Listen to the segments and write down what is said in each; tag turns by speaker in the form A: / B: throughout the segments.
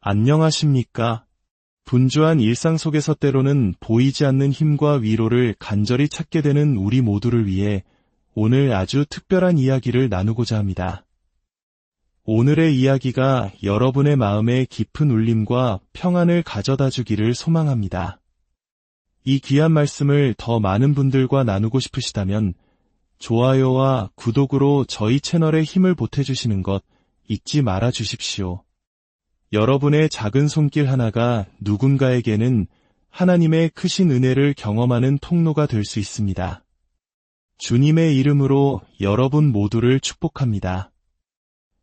A: 안녕하십니까? 분주한 일상 속에서 때로는 보이지 않는 힘과 위로를 간절히 찾게 되는 우리 모두를 위해 오늘 아주 특별한 이야기를 나누고자 합니다. 오늘의 이야기가 여러분의 마음에 깊은 울림과 평안을 가져다 주기를 소망합니다. 이 귀한 말씀을 더 많은 분들과 나누고 싶으시다면 좋아요와 구독으로 저희 채널에 힘을 보태주시는 것 잊지 말아 주십시오. 여러분의 작은 손길 하나가 누군가에게는 하나님의 크신 은혜를 경험하는 통로가 될 수 있습니다. 주님의 이름으로 여러분 모두를 축복합니다.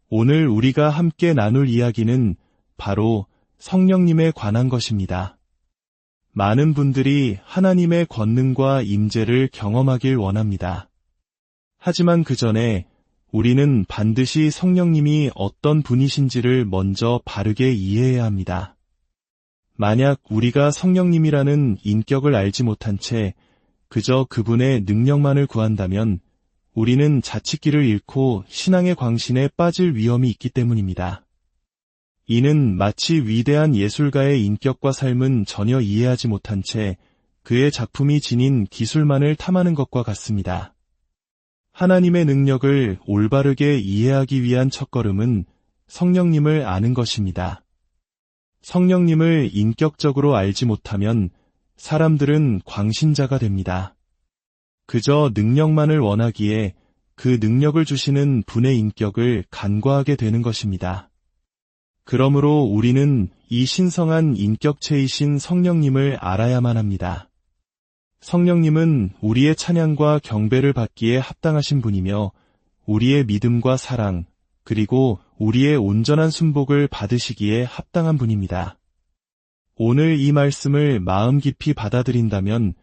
A: 오늘 우리가 함께 나눌 이야기는 바로 성령님에 관한 것입니다. 많은 분들이 하나님의 권능과 임재를 경험하길 원합니다. 하지만 그 전에 우리는 반드시 성령님이 어떤 분이신지를 먼저 바르게 이해해야 합니다. 만약 우리가 성령님이라는 인격을 알지 못한 채 그저 그분의 능력만을 구한다면 우리는 자칫길을 잃고 신앙의 광신에 빠질 위험이 있기 때문입니다. 이는 마치 위대한 예술가의 인격과 삶은 전혀 이해하지 못한 채 그의 작품이 지닌 기술만을 탐하는 것과 같습니다. 하나님의 능력을 올바르게 이해하기 위한 첫걸음은 성령님을 아는 것입니다. 성령님을 인격적으로 알지 못하면 사람들은 광신자가 됩니다. 그저 능력만을 원하기에 그 능력을 주시는 분의 인격을 간과하게 되는 것입니다. 그러므로 우리는 이 신성한 인격체이신 성령님을 알아야만 합니다. 성령님은 우리의 찬양과 경배를 받기에 합당하신 분이며 우리의 믿음과 사랑, 그리고 우리의 온전한 순복을 받으시기에 합당한 분입니다. 오늘 이 말씀을 마음 깊이 받아들인다면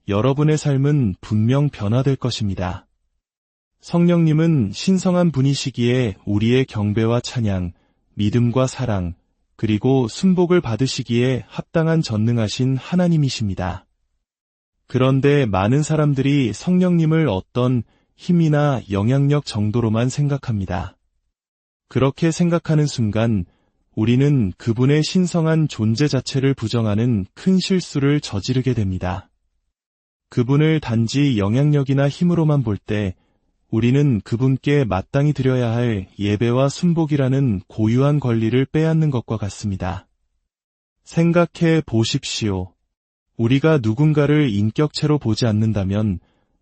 A: 여러분의 삶은 분명 변화될 것입니다. 성령님은 신성한 분이시기에 우리의 경배와 찬양, 믿음과 사랑, 그리고 순복을 받으시기에 합당한 전능하신 하나님이십니다. 그런데 많은 사람들이 성령님을 어떤 힘이나 영향력 정도로만 생각합니다. 그렇게 생각하는 순간 우리는 그분의 신성한 존재 자체를 부정하는 큰 실수를 저지르게 됩니다. 그분을 단지 영향력이나 힘으로만 볼 때 우리는 그분께 마땅히 드려야 할 예배와 순복이라는 고유한 권리를 빼앗는 것과 같습니다. 생각해 보십시오. 우리가 누군가를 인격체로 보지 않는다면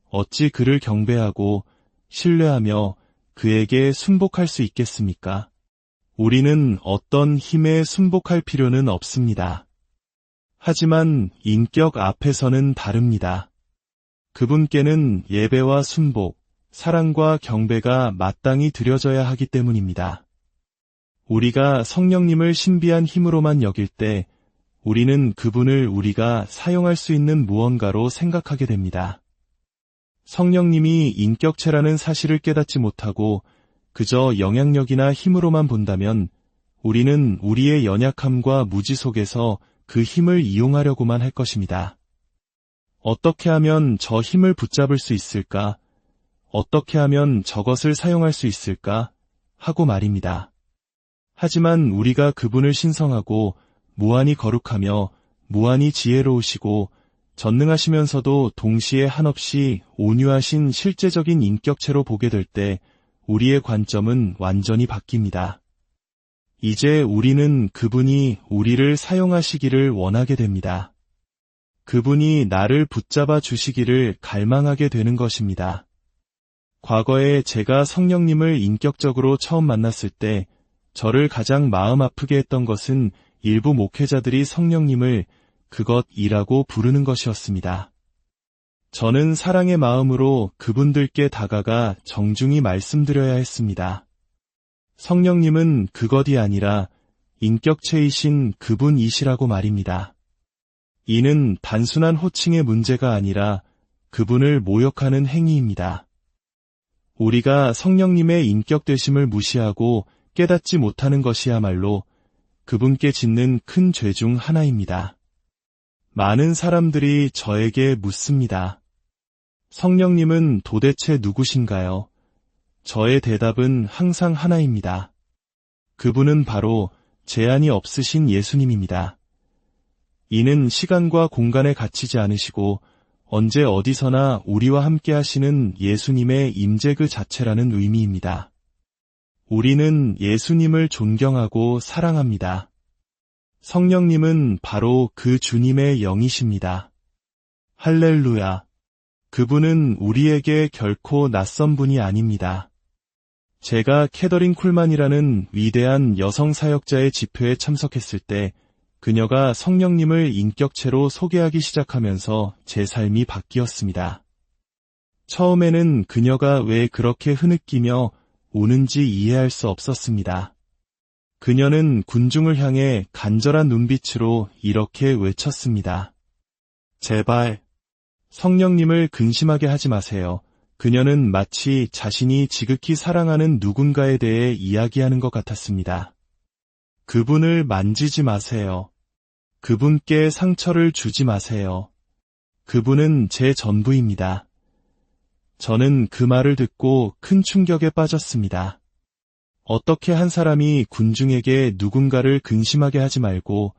A: 어찌 그를 경배하고 신뢰하며 그에게 순복할 수 있겠습니까? 우리는 어떤 힘에 순복할 필요는 없습니다. 하지만 인격 앞에서는 다릅니다. 그분께는 예배와 순복, 사랑과 경배가 마땅히 드려져야 하기 때문입니다. 우리가 성령님을 신비한 힘으로만 여길 때 우리는 그분을 우리가 사용할 수 있는 무언가로 생각하게 됩니다. 성령님이 인격체라는 사실을 깨닫지 못하고 그저 영향력이나 힘으로만 본다면 우리는 우리의 연약함과 무지 속에서 그 힘을 이용하려고만 할 것입니다. 어떻게 하면 저 힘을 붙잡을 수 있을까? 어떻게 하면 저것을 사용할 수 있을까? 하고 말입니다. 하지만 우리가 그분을 신성하고 무한히 거룩하며 무한히 지혜로우시고 전능하시면서도 동시에 한없이 온유하신 실제적인 인격체로 보게 될 때 우리의 관점은 완전히 바뀝니다. 이제 우리는 그분이 우리를 사용하시기를 원하게 됩니다. 그분이 나를 붙잡아 주시기를 갈망하게 되는 것입니다. 과거에 제가 성령님을 인격적으로 처음 만났을 때 저를 가장 마음 아프게 했던 것은 일부 목회자들이 성령님을 그것이라고 부르는 것이었습니다. 저는 사랑의 마음으로 그분들께 다가가 정중히 말씀드려야 했습니다. 성령님은 그것이 아니라 인격체이신 그분이시라고 말입니다. 이는 단순한 호칭의 문제가 아니라 그분을 모욕하는 행위입니다. 우리가 성령님의 인격되심을 무시하고 깨닫지 못하는 것이야말로 그분께 짓는 큰 죄 중 하나입니다. 많은 사람들이 저에게 묻습니다. 성령님은 도대체 누구신가요? 저의 대답은 항상 하나입니다. 그분은 바로 제한이 없으신 예수님입니다. 이는 시간과 공간에 갇히지 않으시고 언제 어디서나 우리와 함께 하시는 예수님의 임재 그 자체라는 의미입니다. 우리는 예수님을 존경하고 사랑합니다. 성령님은 바로 그 주님의 영이십니다. 할렐루야. 그분은 우리에게 결코 낯선 분이 아닙니다. 제가 캐더린 쿨만이라는 위대한 여성 사역자의 집회에 참석했을 때 그녀가 성령님을 인격체로 소개하기 시작하면서 제 삶이 바뀌었습니다. 처음에는 그녀가 왜 그렇게 흐느끼며 우는지 이해할 수 없었습니다. 그녀는 군중을 향해 간절한 눈빛으로 이렇게 외쳤습니다. 제발, 성령님을 근심하게 하지 마세요. 그녀는 마치 자신이 지극히 사랑하는 누군가에 대해 이야기하는 것 같았습니다. 그분을 만지지 마세요. 그분께 상처를 주지 마세요. 그분은 제 전부입니다. 저는 그 말을 듣고 큰 충격에 빠졌습니다. 어떻게 한 사람이 군중에게 누군가를 근심하게 하지 말고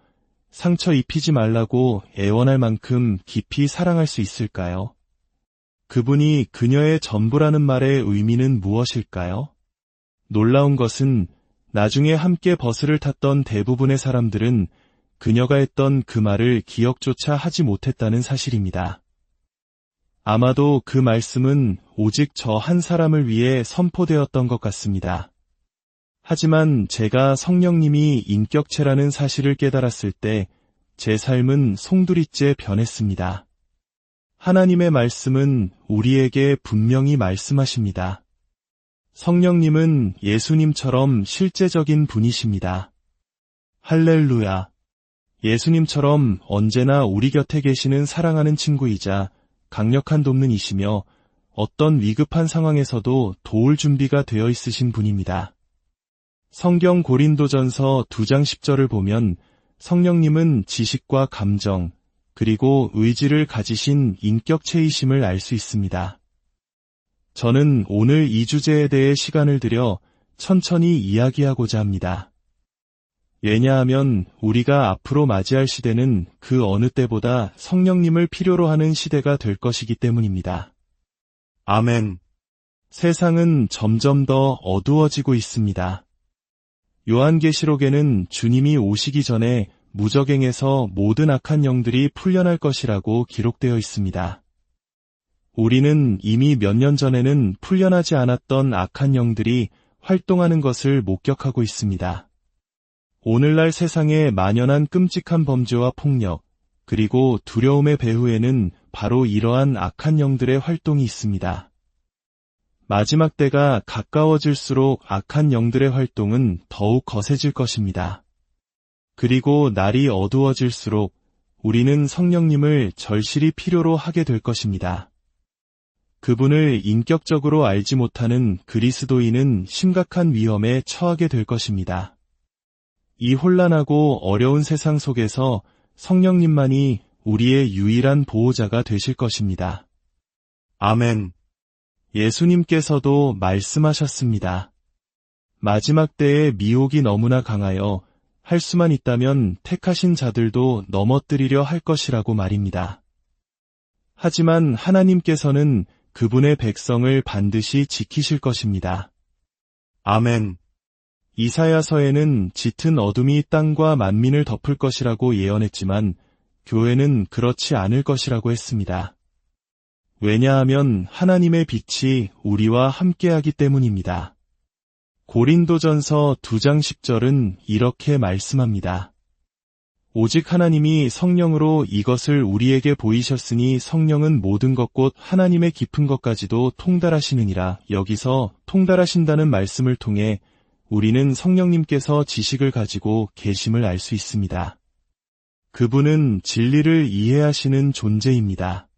A: 상처 입히지 말라고 애원할 만큼 깊이 사랑할 수 있을까요? 그분이 그녀의 전부라는 말의 의미는 무엇일까요? 놀라운 것은 나중에 함께 버스를 탔던 대부분의 사람들은 그녀가 했던 그 말을 기억조차 하지 못했다는 사실입니다. 아마도 그 말씀은 오직 저 한 사람을 위해 선포되었던 것 같습니다. 하지만 제가 성령님이 인격체라는 사실을 깨달았을 때 제 삶은 송두리째 변했습니다. 하나님의 말씀은 우리에게 분명히 말씀하십니다. 성령님은 예수님처럼 실제적인 분이십니다. 할렐루야. 예수님처럼 언제나 우리 곁에 계시는 사랑하는 친구이자 강력한 돕는 이시며 어떤 위급한 상황에서도 도울 준비가 되어 있으신 분입니다. 성경 고린도전서 2장 10절을 보면 성령님은 지식과 감정, 그리고 의지를 가지신 인격체이심을 알 수 있습니다. 저는 오늘 이 주제에 대해 시간을 들여 천천히 이야기하고자 합니다. 왜냐하면 우리가 앞으로 맞이할 시대는 그 어느 때보다 성령님을 필요로 하는 시대가 될 것이기 때문입니다. 아멘. 세상은 점점 더 어두워지고 있습니다. 요한계시록에는 주님이 오시기 전에 무적행에서 모든 악한 영들이 풀려날 것이라고 기록되어 있습니다. 우리는 이미 몇 년 전에는 풀려나지 않았던 악한 영들이 활동하는 것을 목격하고 있습니다. 오늘날 세상에 만연한 끔찍한 범죄와 폭력, 그리고 두려움의 배후에는 바로 이러한 악한 영들의 활동이 있습니다. 마지막 때가 가까워질수록 악한 영들의 활동은 더욱 거세질 것입니다. 그리고 날이 어두워질수록 우리는 성령님을 절실히 필요로 하게 될 것입니다. 그분을 인격적으로 알지 못하는 그리스도인은 심각한 위험에 처하게 될 것입니다. 이 혼란하고 어려운 세상 속에서 성령님만이 우리의 유일한 보호자가 되실 것입니다. 아멘. 예수님께서도 말씀하셨습니다. 마지막 때의 미혹이 너무나 강하여 할 수만 있다면 택하신 자들도 넘어뜨리려 할 것이라고 말입니다. 하지만 하나님께서는 그분의 백성을 반드시 지키실 것입니다. 아멘. 이사야서에는 짙은 어둠이 땅과 만민을 덮을 것이라고 예언했지만 교회는 그렇지 않을 것이라고 했습니다. 왜냐하면 하나님의 빛이 우리와 함께하기 때문입니다. 고린도전서 2장 10절은 이렇게 말씀합니다. 오직 하나님이 성령으로 이것을 우리에게 보이셨으니 성령은 모든 것 곧 하나님의 깊은 것까지도 통달하시느니라. 여기서 통달하신다는 말씀을 통해 우리는 성령님께서 지식을 가지고 계심을 알 수 있습니다. 그분은 진리를 이해하시는 존재입니다.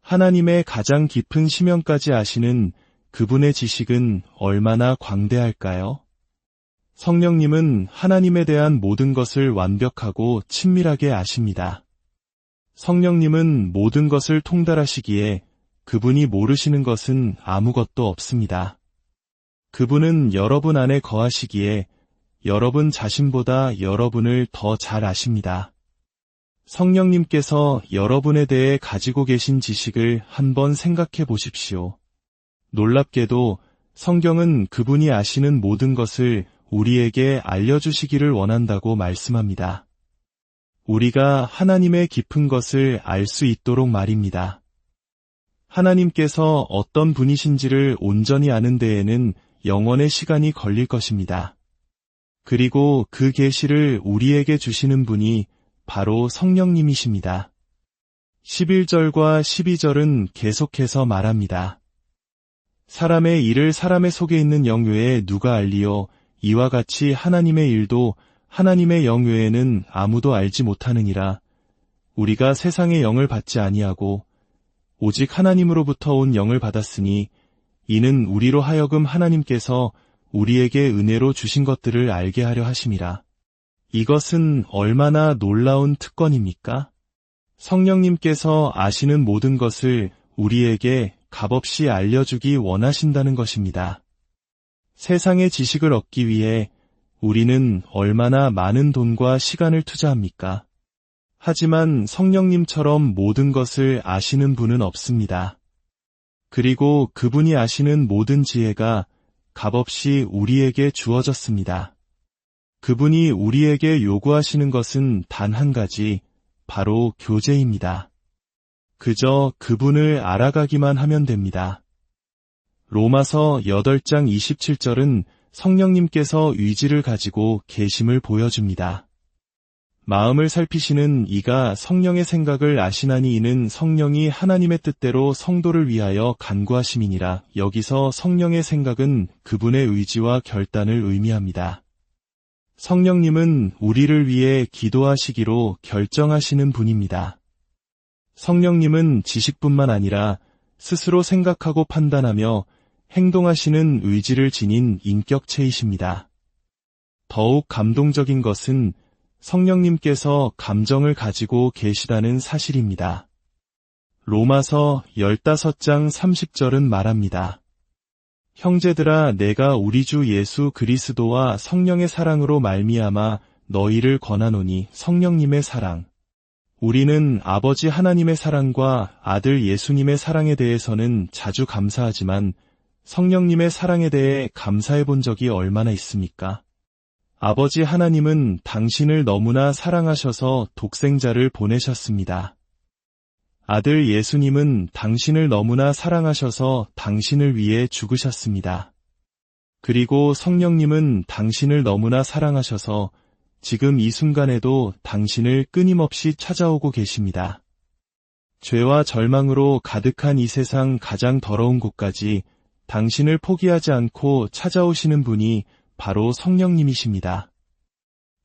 A: 하나님의 가장 깊은 심령까지 아시는 그분의 지식은 얼마나 광대할까요? 성령님은 하나님에 대한 모든 것을 완벽하고 친밀하게 아십니다. 성령님은 모든 것을 통달하시기에 그분이 모르시는 것은 아무것도 없습니다. 그분은 여러분 안에 거하시기에 여러분 자신보다 여러분을 더 잘 아십니다. 성령님께서 여러분에 대해 가지고 계신 지식을 한번 생각해 보십시오. 놀랍게도 성경은 그분이 아시는 모든 것을 우리에게 알려주시기를 원한다고 말씀합니다. 우리가 하나님의 깊은 것을 알 수 있도록 말입니다. 하나님께서 어떤 분이신지를 온전히 아는 데에는 영원의 시간이 걸릴 것입니다. 그리고 그 계시를 우리에게 주시는 분이 바로 성령님이십니다. 11절과 12절은 계속해서 말합니다. 사람의 일을 사람의 속에 있는 영 외에 누가 알리요? 이와 같이 하나님의 일도 하나님의 영 외에는 아무도 알지 못하느니라. 우리가 세상의 영을 받지 아니하고 오직 하나님으로부터 온 영을 받았으니 이는 우리로 하여금 하나님께서 우리에게 은혜로 주신 것들을 알게 하려 하심이라. 이것은 얼마나 놀라운 특권입니까? 성령님께서 아시는 모든 것을 우리에게 값없이 알려주기 원하신다는 것입니다. 세상의 지식을 얻기 위해 우리는 얼마나 많은 돈과 시간을 투자합니까? 하지만 성령님처럼 모든 것을 아시는 분은 없습니다. 그리고 그분이 아시는 모든 지혜가 값없이 우리에게 주어졌습니다. 그분이 우리에게 요구하시는 것은 단 한 가지, 바로 교제입니다. 그저 그분을 알아가기만 하면 됩니다. 로마서 8장 27절은 성령님께서 의지를 가지고 계심을 보여줍니다. 마음을 살피시는 이가 성령의 생각을 아시나니 이는 성령이 하나님의 뜻대로 성도를 위하여 간구하심이니라. 여기서 성령의 생각은 그분의 의지와 결단을 의미합니다. 성령님은 우리를 위해 기도하시기로 결정하시는 분입니다. 성령님은 지식뿐만 아니라 스스로 생각하고 판단하며 행동하시는 의지를 지닌 인격체이십니다. 더욱 감동적인 것은 성령님께서 감정을 가지고 계시다는 사실입니다. 로마서 15장 30절은 말합니다. 형제들아, 내가 우리 주 예수 그리스도와 성령의 사랑으로 말미암아 너희를 권하노니. 성령님의 사랑. 우리는 아버지 하나님의 사랑과 아들 예수님의 사랑에 대해서는 자주 감사하지만 성령님의 사랑에 대해 감사해 본 적이 얼마나 있습니까? 아버지 하나님은 당신을 너무나 사랑하셔서 독생자를 보내셨습니다. 아들 예수님은 당신을 너무나 사랑하셔서 당신을 위해 죽으셨습니다. 그리고 성령님은 당신을 너무나 사랑하셔서 지금 이 순간에도 당신을 끊임없이 찾아오고 계십니다. 죄와 절망으로 가득한 이 세상 가장 더러운 곳까지 당신을 포기하지 않고 찾아오시는 분이 바로 성령님이십니다.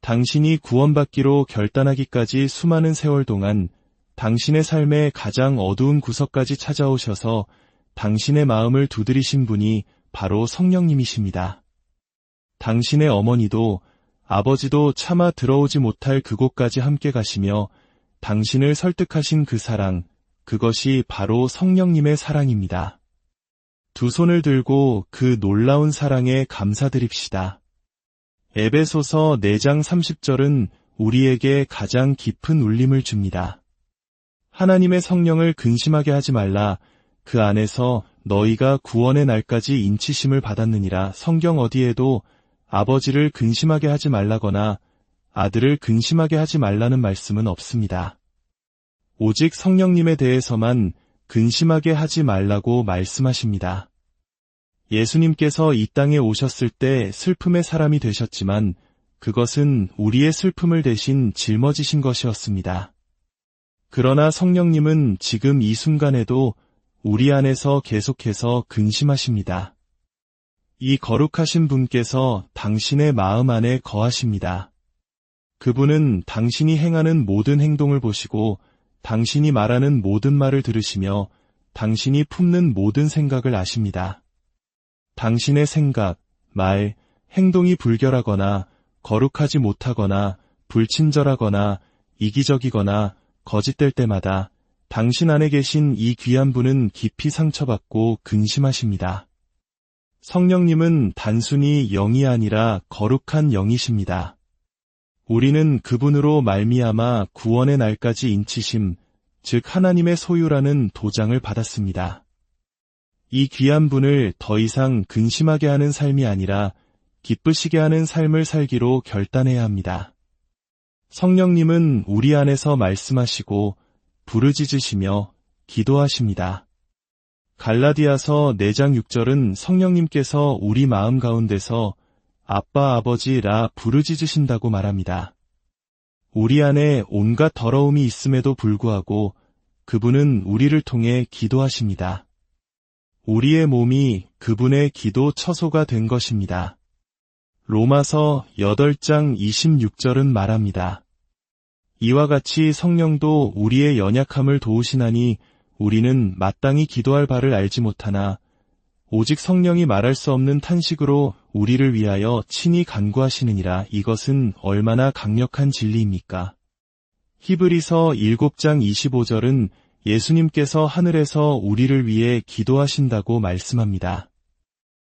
A: 당신이 구원받기로 결단하기까지 수많은 세월 동안 당신의 삶의 가장 어두운 구석까지 찾아오셔서 당신의 마음을 두드리신 분이 바로 성령님이십니다. 당신의 어머니도 아버지도 차마 들어오지 못할 그곳까지 함께 가시며 당신을 설득하신 그 사랑, 그것이 바로 성령님의 사랑입니다. 두 손을 들고 그 놀라운 사랑에 감사드립시다. 에베소서 4장 30절은 우리에게 가장 깊은 울림을 줍니다. 하나님의 성령을 근심하게 하지 말라. 그 안에서 너희가 구원의 날까지 인치심을 받았느니라. 성경 어디에도 아버지를 근심하게 하지 말라거나 아들을 근심하게 하지 말라는 말씀은 없습니다. 오직 성령님에 대해서만 근심하게 하지 말라고 말씀하십니다. 예수님께서 이 땅에 오셨을 때 슬픔의 사람이 되셨지만 그것은 우리의 슬픔을 대신 짊어지신 것이었습니다. 그러나 성령님은 지금 이 순간에도 우리 안에서 계속해서 근심하십니다. 이 거룩하신 분께서 당신의 마음 안에 거하십니다. 그분은 당신이 행하는 모든 행동을 보시고 당신이 말하는 모든 말을 들으시며 당신이 품는 모든 생각을 아십니다. 당신의 생각, 말, 행동이 불결하거나 거룩하지 못하거나 불친절하거나 이기적이거나 거짓될 때마다 당신 안에 계신 이 귀한 분은 깊이 상처받고 근심하십니다. 성령님은 단순히 영이 아니라 거룩한 영이십니다. 우리는 그분으로 말미암아 구원의 날까지 인치심, 즉 하나님의 소유라는 도장을 받았습니다. 이 귀한 분을 더 이상 근심하게 하는 삶이 아니라 기쁘시게 하는 삶을 살기로 결단해야 합니다. 성령님은 우리 안에서 말씀하시고 부르짖으시며 기도하십니다. 갈라디아서 4장 6절은 성령님께서 우리 마음 가운데서 아빠 아버지라 부르짖으신다고 말합니다. 우리 안에 온갖 더러움이 있음에도 불구하고 그분은 우리를 통해 기도하십니다. 우리의 몸이 그분의 기도 처소가 된 것입니다. 로마서 8장 26절은 말합니다. 이와 같이 성령도 우리의 연약함을 도우시나니 우리는 마땅히 기도할 바를 알지 못하나 오직 성령이 말할 수 없는 탄식으로 우리를 위하여 친히 간구하시느니라. 이것은 얼마나 강력한 진리입니까? 히브리서 7장 25절은 예수님께서 하늘에서 우리를 위해 기도하신다고 말씀합니다.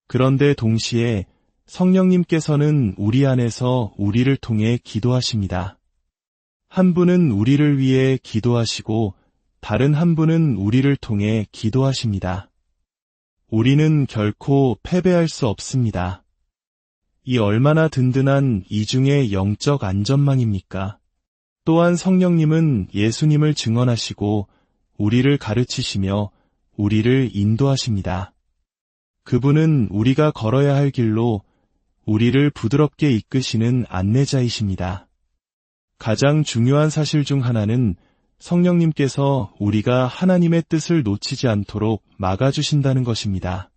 A: 그런데 동시에 성령님께서는 우리 안에서 우리를 통해 기도하십니다. 한 분은 우리를 위해 기도하시고 다른 한 분은 우리를 통해 기도하십니다. 우리는 결코 패배할 수 없습니다. 이 얼마나 든든한 이중의 영적 안전망입니까? 또한 성령님은 예수님을 증언하시고 우리를 가르치시며 우리를 인도하십니다. 그분은 우리가 걸어야 할 길로 우리를 부드럽게 이끄시는 안내자이십니다. 가장 중요한 사실 중 하나는 성령님께서 우리가 하나님의 뜻을 놓치지 않도록 막아주신다는 것입니다.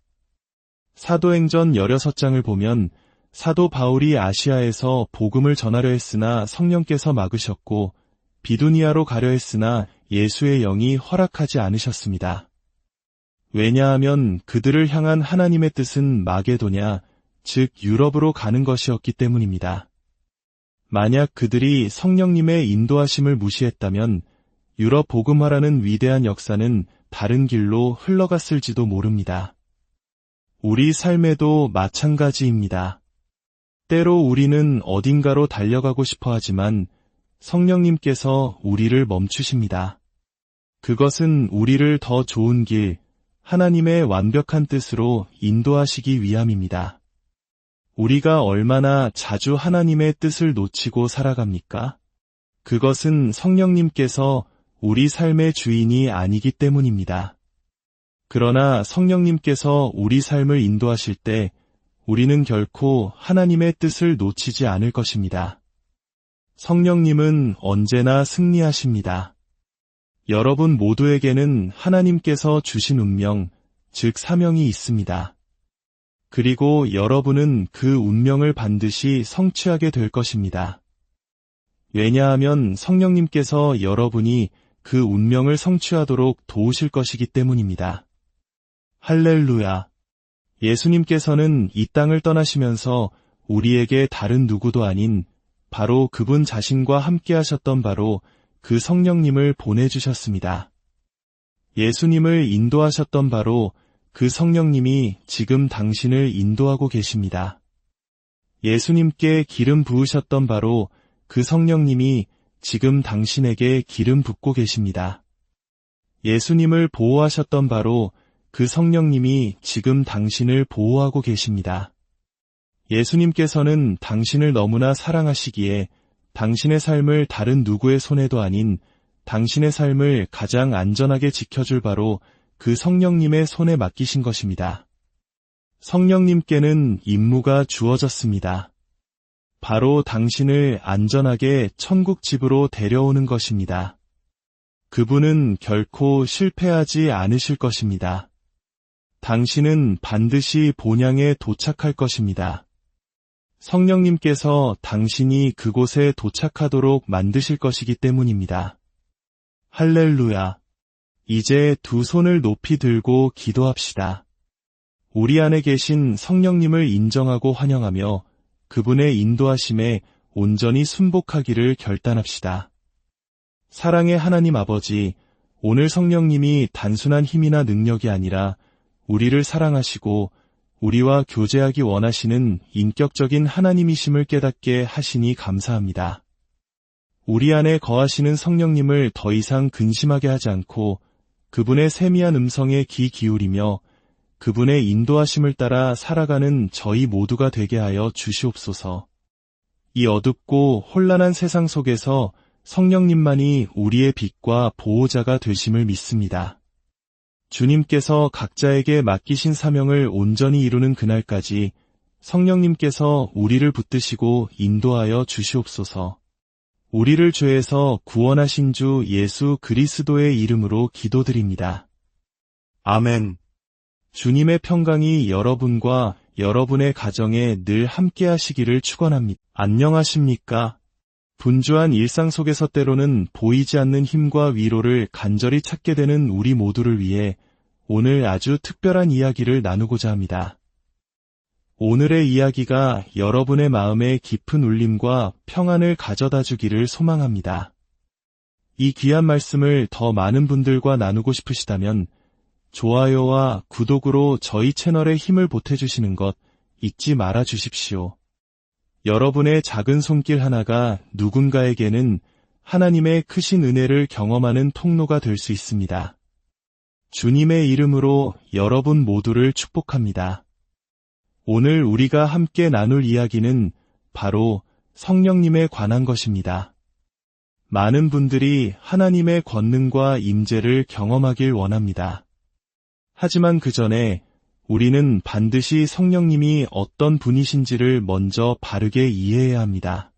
A: 사도행전 16장을 보면 사도 바울이 아시아에서 복음을 전하려 했으나 성령께서 막으셨고 비두니아로 가려 했으나 예수의 영이 허락하지 않으셨습니다. 왜냐하면 그들을 향한 하나님의 뜻은 마게도냐, 즉 유럽으로 가는 것이었기 때문입니다. 만약 그들이 성령님의 인도하심을 무시했다면 유럽 복음화라는 위대한 역사는 다른 길로 흘러갔을지도 모릅니다. 우리 삶에도 마찬가지입니다. 때로 우리는 어딘가로 달려가고 싶어 하지만 성령님께서 우리를 멈추십니다. 그것은 우리를 더 좋은 길, 하나님의 완벽한 뜻으로 인도하시기 위함입니다. 우리가 얼마나 자주 하나님의 뜻을 놓치고 살아갑니까? 그것은 성령님께서 우리 삶의 주인이 아니기 때문입니다. 그러나 성령님께서 우리 삶을 인도하실 때 우리는 결코 하나님의 뜻을 놓치지 않을 것입니다. 성령님은 언제나 승리하십니다. 여러분 모두에게는 하나님께서 주신 운명, 즉 사명이 있습니다. 그리고 여러분은 그 운명을 반드시 성취하게 될 것입니다. 왜냐하면 성령님께서 여러분이 그 운명을 성취하도록 도우실 것이기 때문입니다. 할렐루야! 예수님께서는 이 땅을 떠나시면서 우리에게 다른 누구도 아닌 바로 그분 자신과 함께 하셨던 바로 그 성령님을 보내주셨습니다. 예수님을 인도하셨던 바로 그 성령님이 지금 당신을 인도하고 계십니다. 예수님께 기름 부으셨던 바로 그 성령님이 지금 당신에게 기름 붓고 계십니다. 예수님을 보호하셨던 바로 그 성령님이 지금 당신을 보호하고 계십니다. 예수님께서는 당신을 너무나 사랑하시기에 당신의 삶을 다른 누구의 손에도 아닌 당신의 삶을 가장 안전하게 지켜줄 바로 그 성령님의 손에 맡기신 것입니다. 성령님께는 임무가 주어졌습니다. 바로 당신을 안전하게 천국 집으로 데려오는 것입니다. 그분은 결코 실패하지 않으실 것입니다. 당신은 반드시 본향에 도착할 것입니다. 성령님께서 당신이 그곳에 도착하도록 만드실 것이기 때문입니다. 할렐루야! 이제 두 손을 높이 들고 기도합시다. 우리 안에 계신 성령님을 인정하고 환영하며 그분의 인도하심에 온전히 순복하기를 결단합시다. 사랑의 하나님 아버지, 오늘 성령님이 단순한 힘이나 능력이 아니라 우리를 사랑하시고 우리와 교제하기 원하시는 인격적인 하나님이심을 깨닫게 하시니 감사합니다. 우리 안에 거하시는 성령님을 더 이상 근심하게 하지 않고 그분의 세미한 음성에 귀 기울이며 그분의 인도하심을 따라 살아가는 저희 모두가 되게 하여 주시옵소서. 이 어둡고 혼란한 세상 속에서 성령님만이 우리의 빛과 보호자가 되심을 믿습니다. 주님께서 각자에게 맡기신 사명을 온전히 이루는 그날까지 성령님께서 우리를 붙드시고 인도하여 주시옵소서. 우리를 죄에서 구원하신 주 예수 그리스도의 이름으로 기도드립니다. 아멘. 주님의 평강이 여러분과 여러분의 가정에 늘 함께 하시기를 축원합니다. 안녕하십니까? 분주한 일상 속에서 때로는 보이지 않는 힘과 위로를 간절히 찾게 되는 우리 모두를 위해 오늘 아주 특별한 이야기를 나누고자 합니다. 오늘의 이야기가 여러분의 마음에 깊은 울림과 평안을 가져다 주기를 소망합니다. 이 귀한 말씀을 더 많은 분들과 나누고 싶으시다면 좋아요와 구독으로 저희 채널에 힘을 보태주시는 것 잊지 말아 주십시오. 여러분의 작은 손길 하나가 누군가에게는 하나님의 크신 은혜를 경험하는 통로가 될 수 있습니다. 주님의 이름으로 여러분 모두를 축복합니다. 오늘 우리가 함께 나눌 이야기는 바로 성령님에 관한 것입니다. 많은 분들이 하나님의 권능과 임재를 경험하길 원합니다. 하지만 그 전에 우리는 반드시 성령님이 어떤 분이신지를 먼저 바르게 이해해야 합니다.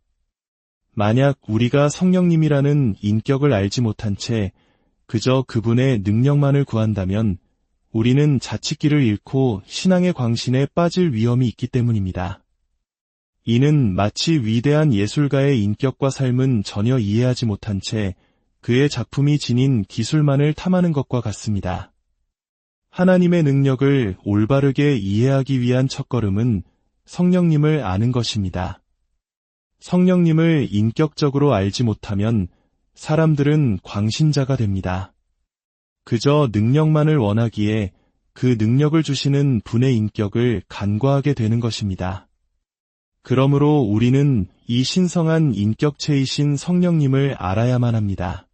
A: 만약 우리가 성령님이라는 인격을 알지 못한 채 그저 그분의 능력만을 구한다면 우리는 자칫길을 잃고 신앙의 광신에 빠질 위험이 있기 때문입니다. 이는 마치 위대한 예술가의 인격과 삶은 전혀 이해하지 못한 채 그의 작품이 지닌 기술만을 탐하는 것과 같습니다. 하나님의 능력을 올바르게 이해하기 위한 첫걸음은 성령님을 아는 것입니다. 성령님을 인격적으로 알지 못하면 사람들은 광신자가 됩니다. 그저 능력만을 원하기에 그 능력을 주시는 분의 인격을 간과하게 되는 것입니다. 그러므로 우리는 이 신성한 인격체이신 성령님을 알아야만 합니다.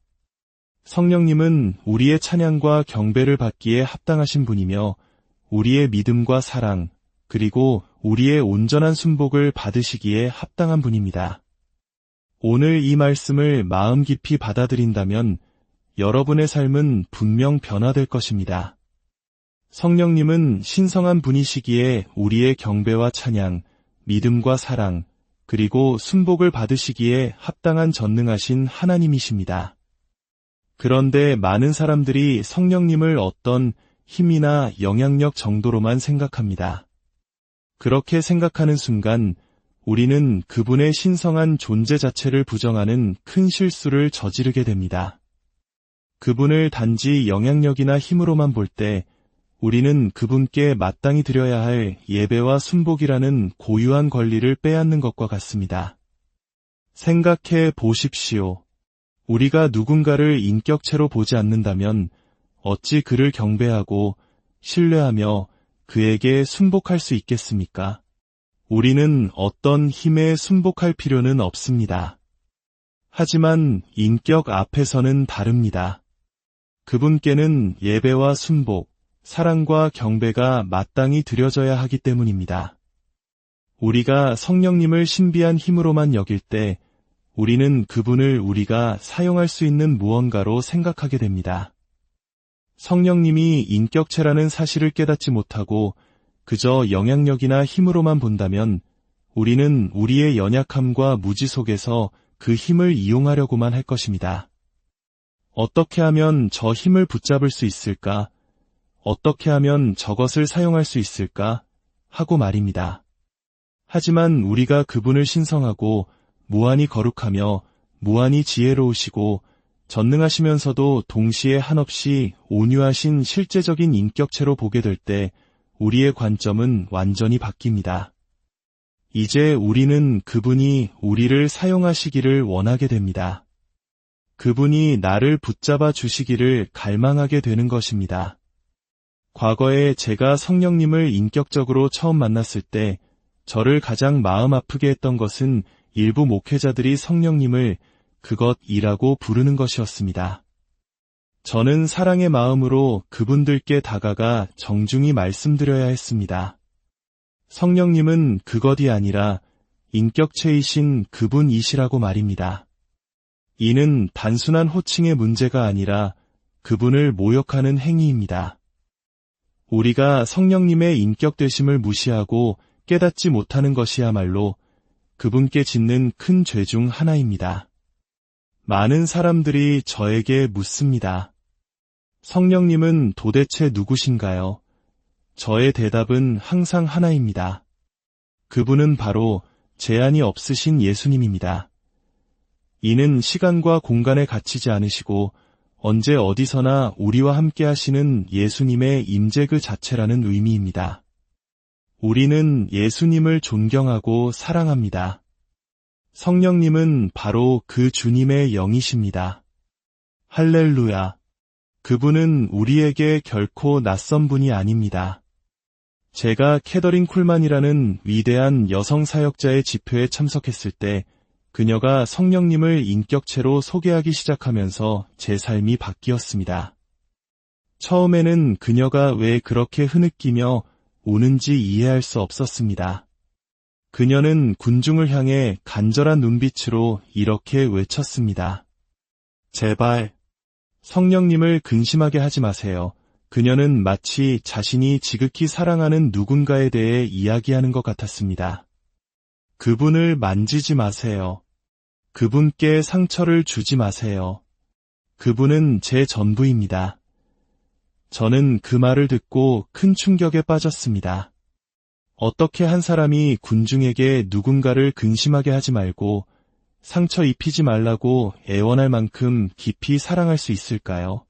A: 성령님은 우리의 찬양과 경배를 받기에 합당하신 분이며 우리의 믿음과 사랑, 그리고 우리의 온전한 순복을 받으시기에 합당한 분입니다. 오늘 이 말씀을 마음 깊이 받아들인다면 여러분의 삶은 분명 변화될 것입니다. 성령님은 신성한 분이시기에 우리의 경배와 찬양, 믿음과 사랑, 그리고 순복을 받으시기에 합당한 전능하신 하나님이십니다. 그런데 많은 사람들이 성령님을 어떤 힘이나 영향력 정도로만 생각합니다. 그렇게 생각하는 순간 우리는 그분의 신성한 존재 자체를 부정하는 큰 실수를 저지르게 됩니다. 그분을 단지 영향력이나 힘으로만 볼 때 우리는 그분께 마땅히 드려야 할 예배와 순복이라는 고유한 권리를 빼앗는 것과 같습니다. 생각해 보십시오. 우리가 누군가를 인격체로 보지 않는다면 어찌 그를 경배하고 신뢰하며 그에게 순복할 수 있겠습니까? 우리는 어떤 힘에 순복할 필요는 없습니다. 하지만 인격 앞에서는 다릅니다. 그분께는 예배와 순복, 사랑과 경배가 마땅히 드려져야 하기 때문입니다. 우리가 성령님을 신비한 힘으로만 여길 때 우리는 그분을 우리가 사용할 수 있는 무언가로 생각하게 됩니다. 성령님이 인격체라는 사실을 깨닫지 못하고 그저 영향력이나 힘으로만 본다면 우리는 우리의 연약함과 무지 속에서 그 힘을 이용하려고만 할 것입니다. 어떻게 하면 저 힘을 붙잡을 수 있을까? 어떻게 하면 저것을 사용할 수 있을까? 하고 말입니다. 하지만 우리가 그분을 신성하고 무한히 거룩하며 무한히 지혜로우시고 전능하시면서도 동시에 한없이 온유하신 실제적인 인격체로 보게 될 때 우리의 관점은 완전히 바뀝니다. 이제 우리는 그분이 우리를 사용하시기를 원하게 됩니다. 그분이 나를 붙잡아 주시기를 갈망하게 되는 것입니다. 과거에 제가 성령님을 인격적으로 처음 만났을 때 저를 가장 마음 아프게 했던 것은 일부 목회자들이 성령님을 그것이라고 부르는 것이었습니다. 저는 사랑의 마음으로 그분들께 다가가 정중히 말씀드려야 했습니다. 성령님은 그것이 아니라 인격체이신 그분이시라고 말입니다. 이는 단순한 호칭의 문제가 아니라 그분을 모욕하는 행위입니다. 우리가 성령님의 인격되심을 무시하고 깨닫지 못하는 것이야말로 그분께 짓는 큰 죄 중 하나입니다. 많은 사람들이 저에게 묻습니다. 성령님은 도대체 누구신가요? 저의 대답은 항상 하나입니다. 그분은 바로 제한이 없으신 예수님입니다. 이는 시간과 공간에 갇히지 않으시고 언제 어디서나 우리와 함께 하시는 예수님의 임재 그 자체라는 의미입니다. 우리는 예수님을 존경하고 사랑합니다. 성령님은 바로 그 주님의 영이십니다. 할렐루야. 그분은 우리에게 결코 낯선 분이 아닙니다. 제가 캐더린 쿨만이라는 위대한 여성 사역자의 집회에 참석했을 때 그녀가 성령님을 인격체로 소개하기 시작하면서 제 삶이 바뀌었습니다. 처음에는 그녀가 왜 그렇게 흐느끼며 우는지 이해할 수 없었습니다. 그녀는 군중을 향해 간절한 눈빛으로 이렇게 외쳤습니다. 제발, 성령님을 근심하게 하지 마세요. 그녀는 마치 자신이 지극히 사랑하는 누군가에 대해 이야기하는 것 같았습니다. 그분을 만지지 마세요. 그분께 상처를 주지 마세요. 그분은 제 전부입니다. 저는 그 말을 듣고 큰 충격에 빠졌습니다. 어떻게 한 사람이 군중에게 누군가를 근심하게 하지 말고 상처 입히지 말라고 애원할 만큼 깊이 사랑할 수 있을까요?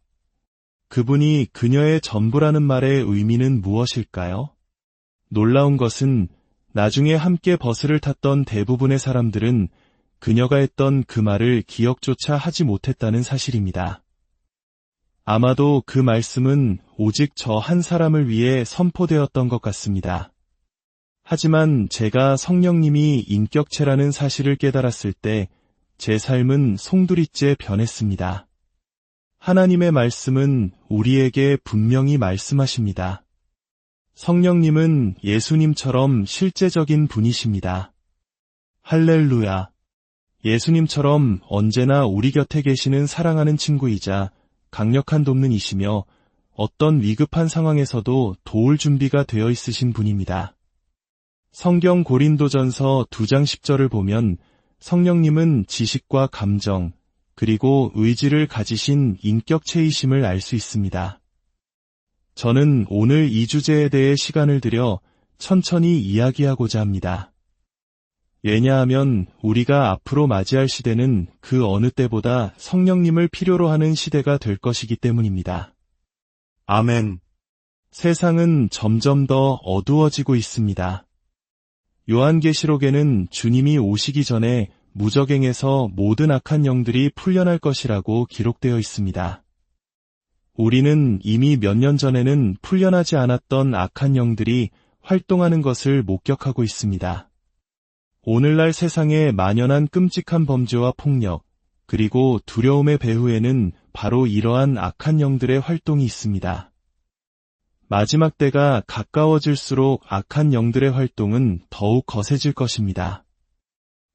A: 그분이 그녀의 전부라는 말의 의미는 무엇일까요? 놀라운 것은 나중에 함께 버스를 탔던 대부분의 사람들은 그녀가 했던 그 말을 기억조차 하지 못했다는 사실입니다. 아마도 그 말씀은 오직 저 한 사람을 위해 선포되었던 것 같습니다. 하지만 제가 성령님이 인격체라는 사실을 깨달았을 때 제 삶은 송두리째 변했습니다. 하나님의 말씀은 우리에게 분명히 말씀하십니다. 성령님은 예수님처럼 실제적인 분이십니다. 할렐루야. 예수님처럼 언제나 우리 곁에 계시는 사랑하는 친구이자 강력한 돕는이시며 어떤 위급한 상황에서도 도울 준비가 되어 있으신 분입니다. 성경 고린도전서 2장 10절을 보면 성령님은 지식과 감정, 그리고 의지를 가지신 인격체이심을 알 수 있습니다. 저는 오늘 이 주제에 대해 시간을 들여 천천히 이야기하고자 합니다. 왜냐하면 우리가 앞으로 맞이할 시대는 그 어느 때보다 성령님을 필요로 하는 시대가 될 것이기 때문입니다. 아멘. 세상은 점점 더 어두워지고 있습니다. 요한계시록에는 주님이 오시기 전에 무적행에서 모든 악한 영들이 풀려날 것이라고 기록되어 있습니다. 우리는 이미 몇 년 전에는 풀려나지 않았던 악한 영들이 활동하는 것을 목격하고 있습니다. 오늘날 세상에 만연한 끔찍한 범죄와 폭력, 그리고 두려움의 배후에는 바로 이러한 악한 영들의 활동이 있습니다. 마지막 때가 가까워질수록 악한 영들의 활동은 더욱 거세질 것입니다.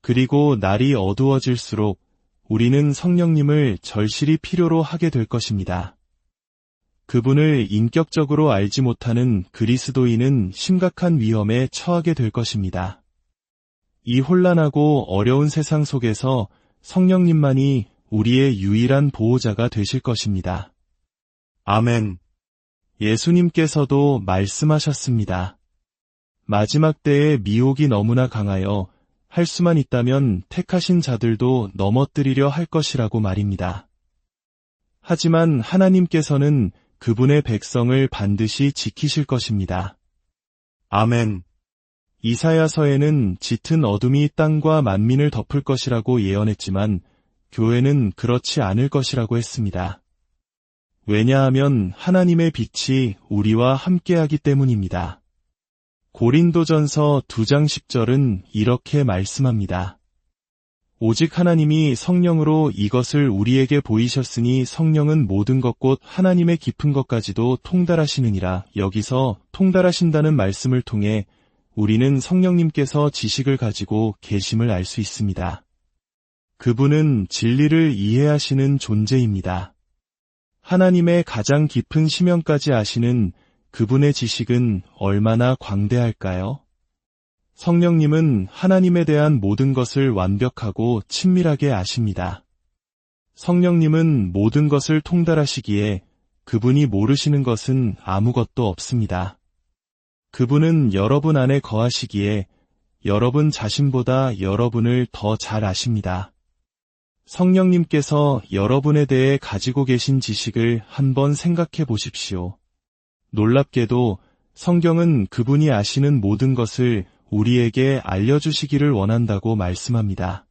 A: 그리고 날이 어두워질수록 우리는 성령님을 절실히 필요로 하게 될 것입니다. 그분을 인격적으로 알지 못하는 그리스도인은 심각한 위험에 처하게 될 것입니다. 이 혼란하고 어려운 세상 속에서 성령님만이 우리의 유일한 보호자가 되실 것입니다. 아멘. 예수님께서도 말씀하셨습니다. 마지막 때의 미혹이 너무나 강하여 할 수만 있다면 택하신 자들도 넘어뜨리려 할 것이라고 말입니다. 하지만 하나님께서는 그분의 백성을 반드시 지키실 것입니다. 아멘. 이사야서에는 짙은 어둠이 땅과 만민을 덮을 것이라고 예언했지만 교회는 그렇지 않을 것이라고 했습니다. 왜냐하면 하나님의 빛이 우리와 함께하기 때문입니다. 고린도전서 2장 10절은 이렇게 말씀합니다. 오직 하나님이 성령으로 이것을 우리에게 보이셨으니 성령은 모든 것 곧 하나님의 깊은 것까지도 통달하시느니라. 여기서 통달하신다는 말씀을 통해 우리는 성령님께서 지식을 가지고 계심을 알 수 있습니다. 그분은 진리를 이해하시는 존재입니다. 하나님의 가장 깊은 심령까지 아시는 그분의 지식은 얼마나 광대할까요? 성령님은 하나님에 대한 모든 것을 완벽하고 친밀하게 아십니다. 성령님은 모든 것을 통달하시기에 그분이 모르시는 것은 아무것도 없습니다. 그분은 여러분 안에 거하시기에 여러분 자신보다 여러분을 더 잘 아십니다. 성령님께서 여러분에 대해 가지고 계신 지식을 한번 생각해 보십시오. 놀랍게도 성경은 그분이 아시는 모든 것을 우리에게 알려주시기를 원한다고 말씀합니다.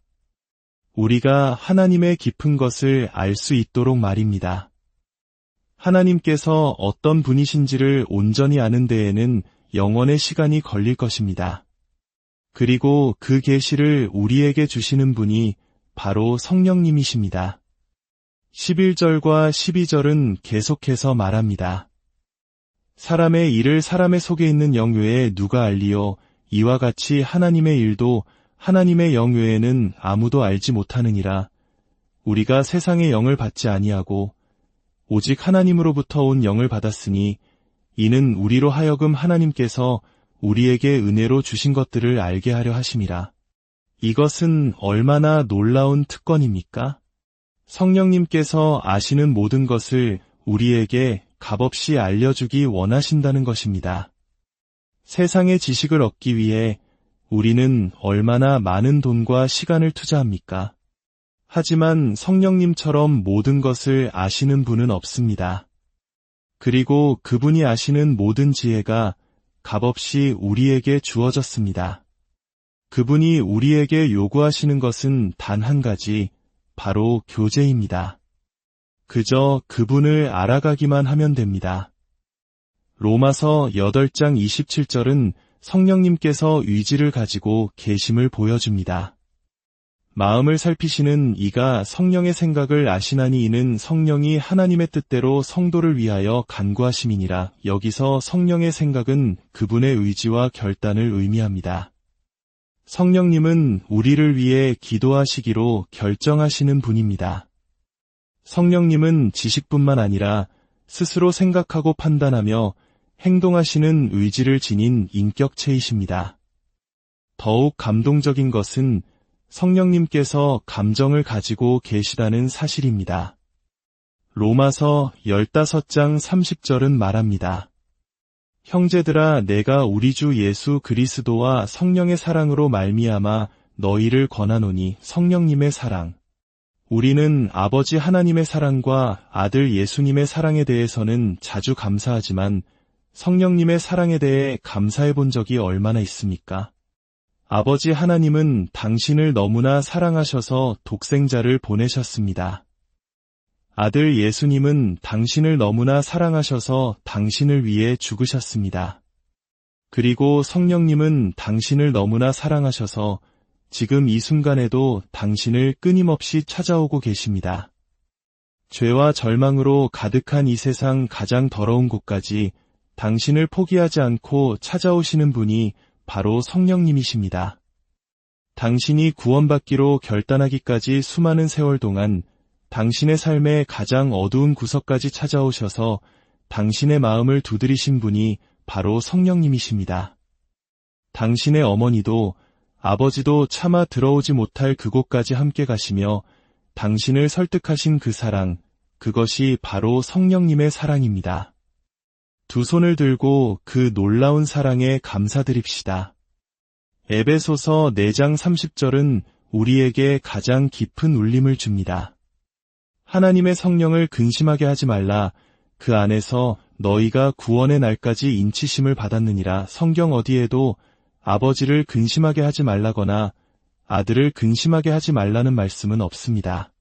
A: 우리가 하나님의 깊은 것을 알 수 있도록 말입니다. 하나님께서 어떤 분이신지를 온전히 아는 데에는 영원의 시간이 걸릴 것입니다. 그리고 그 계시를 우리에게 주시는 분이 바로 성령님이십니다. 11절과 12절은 계속해서 말합니다. 사람의 일을 사람의 속에 있는 영 외에 누가 알리요? 이와 같이 하나님의 일도 하나님의 영 외에는 아무도 알지 못하느니라. 우리가 세상의 영을 받지 아니하고 오직 하나님으로부터 온 영을 받았으니 이는 우리로 하여금 하나님께서 우리에게 은혜로 주신 것들을 알게 하려 하심이라. 이것은 얼마나 놀라운 특권입니까? 성령님께서 아시는 모든 것을 우리에게 값없이 알려주기 원하신다는 것입니다. 세상의 지식을 얻기 위해 우리는 얼마나 많은 돈과 시간을 투자합니까? 하지만 성령님처럼 모든 것을 아시는 분은 없습니다. 그리고 그분이 아시는 모든 지혜가 값없이 우리에게 주어졌습니다. 그분이 우리에게 요구하시는 것은 단 한 가지, 바로 교제입니다. 그저 그분을 알아가기만 하면 됩니다. 로마서 8장 27절은 성령님께서 의지를 가지고 계심을 보여줍니다. 마음을 살피시는 이가 성령의 생각을 아시나니 이는 성령이 하나님의 뜻대로 성도를 위하여 간구하심이니라. 여기서 성령의 생각은 그분의 의지와 결단을 의미합니다. 성령님은 우리를 위해 기도하시기로 결정하시는 분입니다. 성령님은 지식뿐만 아니라 스스로 생각하고 판단하며 행동하시는 의지를 지닌 인격체이십니다. 더욱 감동적인 것은 성령님께서 감정을 가지고 계시다는 사실입니다. 로마서 15장 30절은 말합니다. 형제들아, 내가 우리 주 예수 그리스도와 성령의 사랑으로 말미암아 너희를 권하노니 성령님의 사랑. 우리는 아버지 하나님의 사랑과 아들 예수님의 사랑에 대해서는 자주 감사하지만 성령님의 사랑에 대해 감사해 본 적이 얼마나 있습니까? 아버지 하나님은 당신을 너무나 사랑하셔서 독생자를 보내셨습니다. 아들 예수님은 당신을 너무나 사랑하셔서 당신을 위해 죽으셨습니다. 그리고 성령님은 당신을 너무나 사랑하셔서 지금 이 순간에도 당신을 끊임없이 찾아오고 계십니다. 죄와 절망으로 가득한 이 세상 가장 더러운 곳까지 당신을 포기하지 않고 찾아오시는 분이 바로 성령님이십니다. 당신이 구원받기로 결단하기까지 수많은 세월 동안 당신의 삶의 가장 어두운 구석까지 찾아오셔서 당신의 마음을 두드리신 분이 바로 성령님이십니다. 당신의 어머니도 아버지도 차마 들어오지 못할 그곳까지 함께 가시며 당신을 설득하신 그 사랑, 그것이 바로 성령님의 사랑입니다. 두 손을 들고 그 놀라운 사랑에 감사드립시다. 에베소서 4장 30절은 우리에게 가장 깊은 울림을 줍니다. 하나님의 성령을 근심하게 하지 말라. 그 안에서 너희가 구원의 날까지 인치심을 받았느니라. 성경 어디에도 아버지를 근심하게 하지 말라거나 아들을 근심하게 하지 말라는 말씀은 없습니다.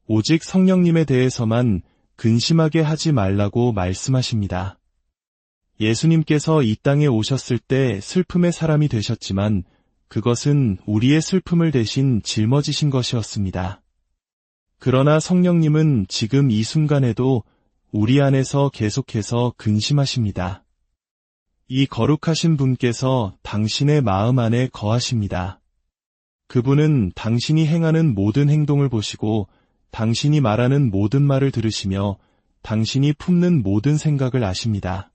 A: 오직 성령님에 대해서만 근심하게 하지 말라고 말씀하십니다. 예수님께서 이 땅에 오셨을 때 슬픔의 사람이 되셨지만 그것은 우리의 슬픔을 대신 짊어지신 것이었습니다. 그러나 성령님은 지금 이 순간에도 우리 안에서 계속해서 근심하십니다. 이 거룩하신 분께서 당신의 마음 안에 거하십니다. 그분은 당신이 행하는 모든 행동을 보시고 당신이 말하는 모든 말을 들으시며 당신이 품는 모든 생각을 아십니다.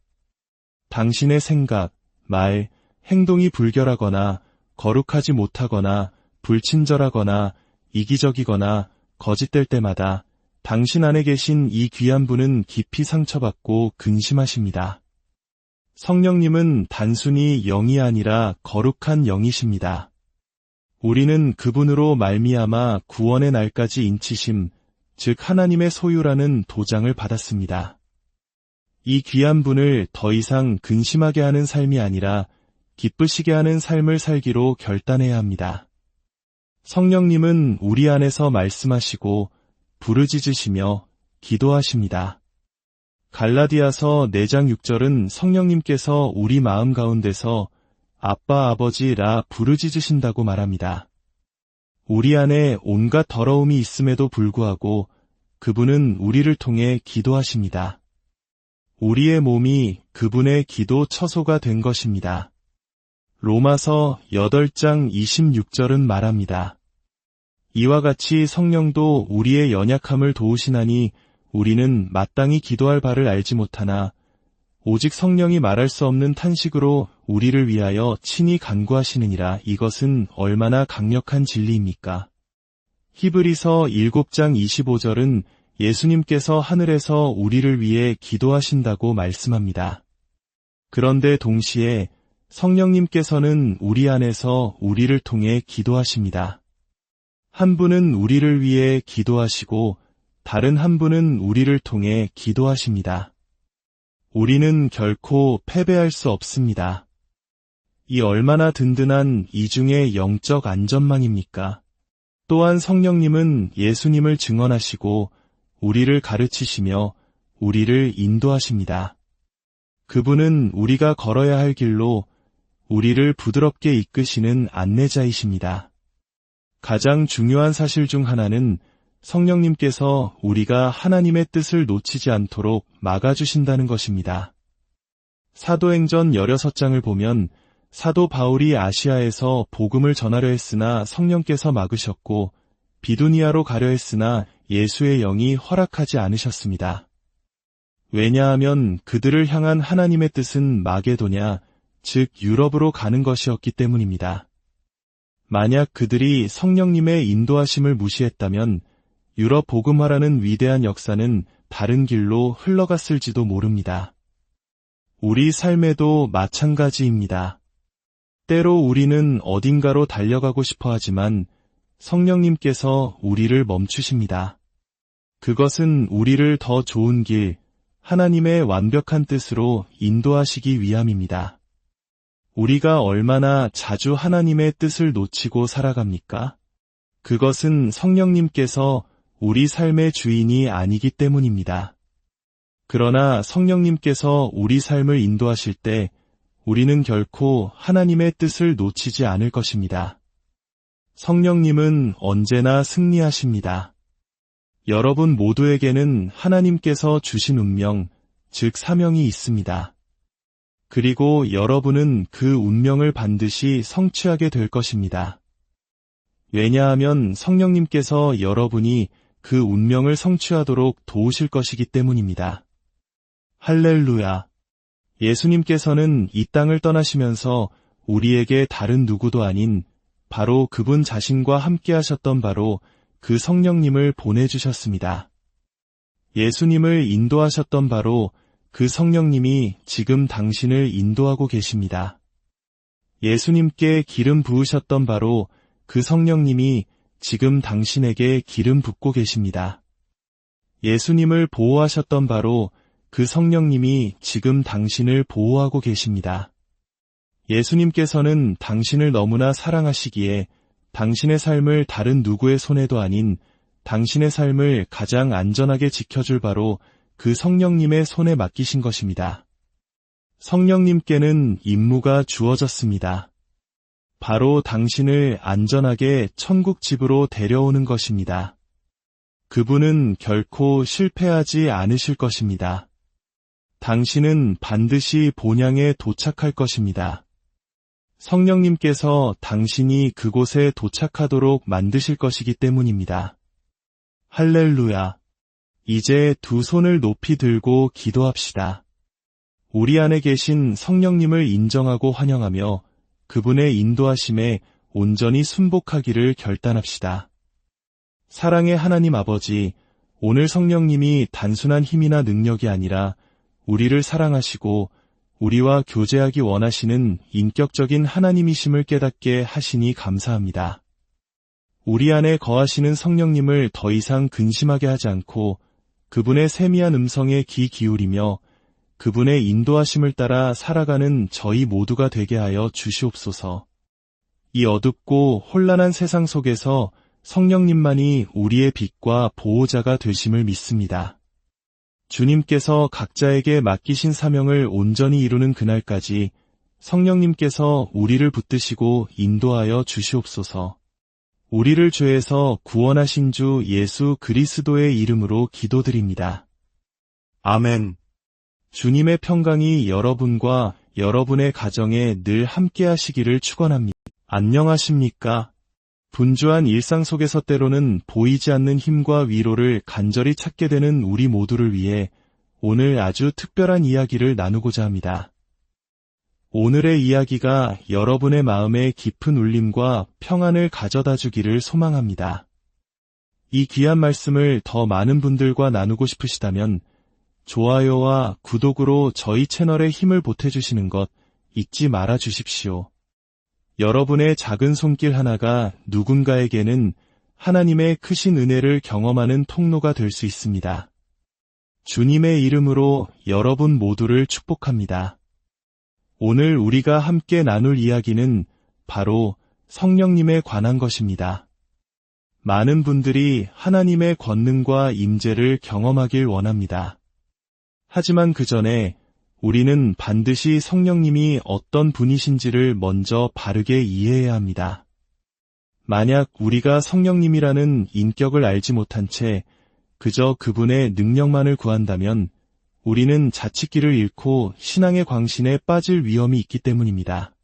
A: 당신의 생각, 말, 행동이 불결하거나 거룩하지 못하거나 불친절하거나 이기적이거나 거짓될 때마다 당신 안에 계신 이 귀한 분은 깊이 상처받고 근심하십니다. 성령님은 단순히 영이 아니라 거룩한 영이십니다. 우리는 그분으로 말미암아 구원의 날까지 인치심, 즉 하나님의 소유라는 도장을 받았습니다. 이 귀한 분을 더 이상 근심하게 하는 삶이 아니라 기쁘시게 하는 삶을 살기로 결단해야 합니다. 성령님은 우리 안에서 말씀하시고 부르짖으시며 기도하십니다. 갈라디아서 4장 6절은 성령님께서 우리 마음 가운데서 아빠 아버지라 부르짖으신다고 말합니다. 우리 안에 온갖 더러움이 있음에도 불구하고 그분은 우리를 통해 기도하십니다. 우리의 몸이 그분의 기도 처소가 된 것입니다. 로마서 8장 26절은 말합니다. 이와 같이 성령도 우리의 연약함을 도우시나니 우리는 마땅히 기도할 바를 알지 못하나 오직 성령이 말할 수 없는 탄식으로 우리를 위하여 친히 간구하시느니라. 이것은 얼마나 강력한 진리입니까? 히브리서 7장 25절은 예수님께서 하늘에서 우리를 위해 기도하신다고 말씀합니다. 그런데 동시에 성령님께서는 우리 안에서 우리를 통해 기도하십니다. 한 분은 우리를 위해 기도하시고 다른 한 분은 우리를 통해 기도하십니다. 우리는 결코 패배할 수 없습니다. 이 얼마나 든든한 이중의 영적 안전망입니까? 또한 성령님은 예수님을 증언하시고 우리를 가르치시며 우리를 인도하십니다. 그분은 우리가 걸어야 할 길로 우리를 부드럽게 이끄시는 안내자이십니다. 가장 중요한 사실 중 하나는 성령님께서 우리가 하나님의 뜻을 놓치지 않도록 막아주신다는 것입니다. 사도행전 16장을 보면 사도 바울이 아시아에서 복음을 전하려 했으나 성령께서 막으셨고 비두니아로 가려 했으나 예수의 영이 허락하지 않으셨습니다. 왜냐하면 그들을 향한 하나님의 뜻은 마게도냐, 즉 유럽으로 가는 것이었기 때문입니다. 만약 그들이 성령님의 인도하심을 무시했다면 유럽 복음화라는 위대한 역사는 다른 길로 흘러갔을지도 모릅니다. 우리 삶에도 마찬가지입니다. 때로 우리는 어딘가로 달려가고 싶어 하지만 성령님께서 우리를 멈추십니다. 그것은 우리를 더 좋은 길, 하나님의 완벽한 뜻으로 인도하시기 위함입니다. 우리가 얼마나 자주 하나님의 뜻을 놓치고 살아갑니까? 그것은 성령님께서 우리 삶의 주인이 아니기 때문입니다. 그러나 성령님께서 우리 삶을 인도하실 때 우리는 결코 하나님의 뜻을 놓치지 않을 것입니다. 성령님은 언제나 승리하십니다. 여러분 모두에게는 하나님께서 주신 운명, 즉 사명이 있습니다. 그리고 여러분은 그 운명을 반드시 성취하게 될 것입니다. 왜냐하면 성령님께서 여러분이 그 운명을 성취하도록 도우실 것이기 때문입니다. 할렐루야! 예수님께서는 이 땅을 떠나시면서 우리에게 다른 누구도 아닌 바로 그분 자신과 함께 하셨던 바로 그 성령님을 보내주셨습니다. 예수님을 인도하셨던 바로 그 성령님이 지금 당신을 인도하고 계십니다. 예수님께 기름 부으셨던 바로 그 성령님이 지금 당신에게 기름 붓고 계십니다. 예수님을 보호하셨던 바로 그 성령님이 지금 당신을 보호하고 계십니다. 예수님께서는 당신을 너무나 사랑하시기에 당신의 삶을 다른 누구의 손에도 아닌 당신의 삶을 가장 안전하게 지켜줄 바로 그 성령님의 손에 맡기신 것입니다. 성령님께는 임무가 주어졌습니다. 바로 당신을 안전하게 천국 집으로 데려오는 것입니다. 그분은 결코 실패하지 않으실 것입니다. 당신은 반드시 본향에 도착할 것입니다. 성령님께서 당신이 그곳에 도착하도록 만드실 것이기 때문입니다. 할렐루야. 이제 두 손을 높이 들고 기도합시다. 우리 안에 계신 성령님을 인정하고 환영하며 그분의 인도하심에 온전히 순복하기를 결단합시다. 사랑의 하나님 아버지, 오늘 성령님이 단순한 힘이나 능력이 아니라 우리를 사랑하시고 우리와 교제하기 원하시는 인격적인 하나님이심을 깨닫게 하시니 감사합니다. 우리 안에 거하시는 성령님을 더 이상 근심하게 하지 않고 그분의 세미한 음성에 귀 기울이며 그분의 인도하심을 따라 살아가는 저희 모두가 되게 하여 주시옵소서. 이 어둡고 혼란한 세상 속에서 성령님만이 우리의 빛과 보호자가 되심을 믿습니다. 주님께서 각자에게 맡기신 사명을 온전히 이루는 그날까지 성령님께서 우리를 붙드시고 인도하여 주시옵소서. 우리를 죄에서 구원하신 주 예수 그리스도의 이름으로 기도드립니다. 아멘. 주님의 평강이 여러분과 여러분의 가정에 늘 함께 하시기를 축원합니다. 안녕하십니까? 분주한 일상 속에서 때로는 보이지 않는 힘과 위로를 간절히 찾게 되는 우리 모두를 위해 오늘 아주 특별한 이야기를 나누고자 합니다. 오늘의 이야기가 여러분의 마음에 깊은 울림과 평안을 가져다 주기를 소망합니다. 이 귀한 말씀을 더 많은 분들과 나누고 싶으시다면 좋아요와 구독으로 저희 채널에 힘을 보태주시는 것 잊지 말아 주십시오. 여러분의 작은 손길 하나가 누군가에게는 하나님의 크신 은혜를 경험하는 통로가 될 수 있습니다. 주님의 이름으로 여러분 모두를 축복합니다. 오늘 우리가 함께 나눌 이야기는 바로 성령님에 관한 것입니다. 많은 분들이 하나님의 권능과 임재를 경험하길 원합니다. 하지만 그 전에 우리는 반드시 성령님이 어떤 분이신지를 먼저 바르게 이해해야 합니다. 만약 우리가 성령님이라는 인격을 알지 못한 채 그저 그분의 능력만을 구한다면 우리는 자칫길을 잃고 신앙의 광신에 빠질 위험이 있기 때문입니다.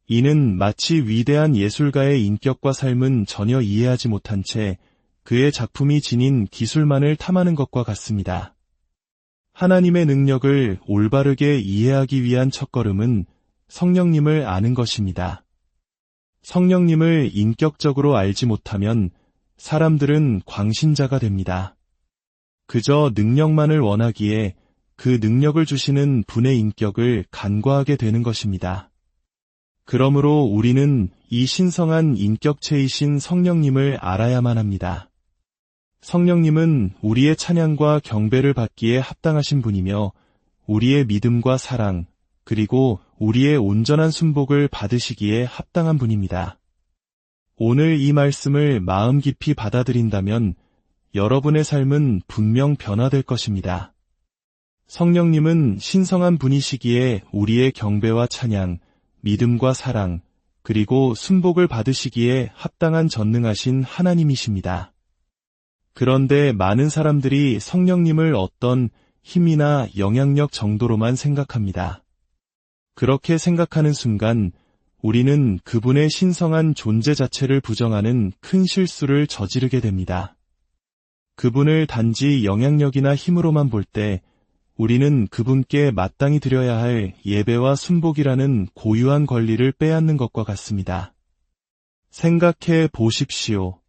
A: 이는 마치 위대한 예술가의 인격과 삶은 전혀 이해하지 못한 채 그의 작품이 지닌 기술만을 탐하는 것과 같습니다. 하나님의 능력을 올바르게 이해하기 위한 첫걸음은 성령님을 아는 것입니다. 성령님을 인격적으로 알지 못하면 사람들은 광신자가 됩니다. 그저 능력만을 원하기에 그 능력을 주시는 분의 인격을 간과하게 되는 것입니다. 그러므로 우리는 이 신성한 인격체이신 성령님을 알아야만 합니다. 성령님은 우리의 찬양과 경배를 받기에 합당하신 분이며 우리의 믿음과 사랑, 그리고 우리의 온전한 순복을 받으시기에 합당한 분입니다. 오늘 이 말씀을 마음 깊이 받아들인다면 여러분의 삶은 분명 변화될 것입니다. 성령님은 신성한 분이시기에 우리의 경배와 찬양, 믿음과 사랑, 그리고 순복을 받으시기에 합당한 전능하신 하나님이십니다. 그런데 많은 사람들이 성령님을 어떤 힘이나 영향력 정도로만 생각합니다. 그렇게 생각하는 순간 우리는 그분의 신성한 존재 자체를 부정하는 큰 실수를 저지르게 됩니다. 그분을 단지 영향력이나 힘으로만 볼 때 우리는 그분께 마땅히 드려야 할 예배와 순복이라는 고유한 권리를 빼앗는 것과 같습니다. 생각해 보십시오.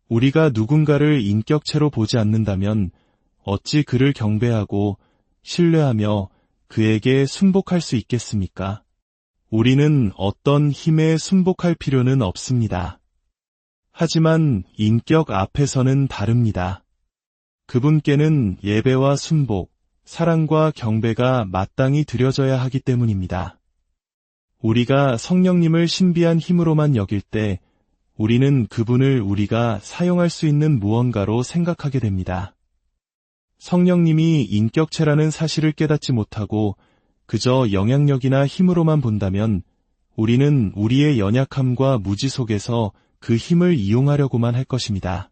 A: 우리가 누군가를 인격체로 보지 않는다면 어찌 그를 경배하고 신뢰하며 그에게 순복할 수 있겠습니까? 우리는 어떤 힘에 순복할 필요는 없습니다. 하지만 인격 앞에서는 다릅니다. 그분께는 예배와 순복, 사랑과 경배가 마땅히 드려져야 하기 때문입니다. 우리가 성령님을 신비한 힘으로만 여길 때 우리는 그분을 우리가 사용할 수 있는 무언가로 생각하게 됩니다. 성령님이 인격체라는 사실을 깨닫지 못하고 그저 영향력이나 힘으로만 본다면 우리는 우리의 연약함과 무지 속에서 그 힘을 이용하려고만 할 것입니다.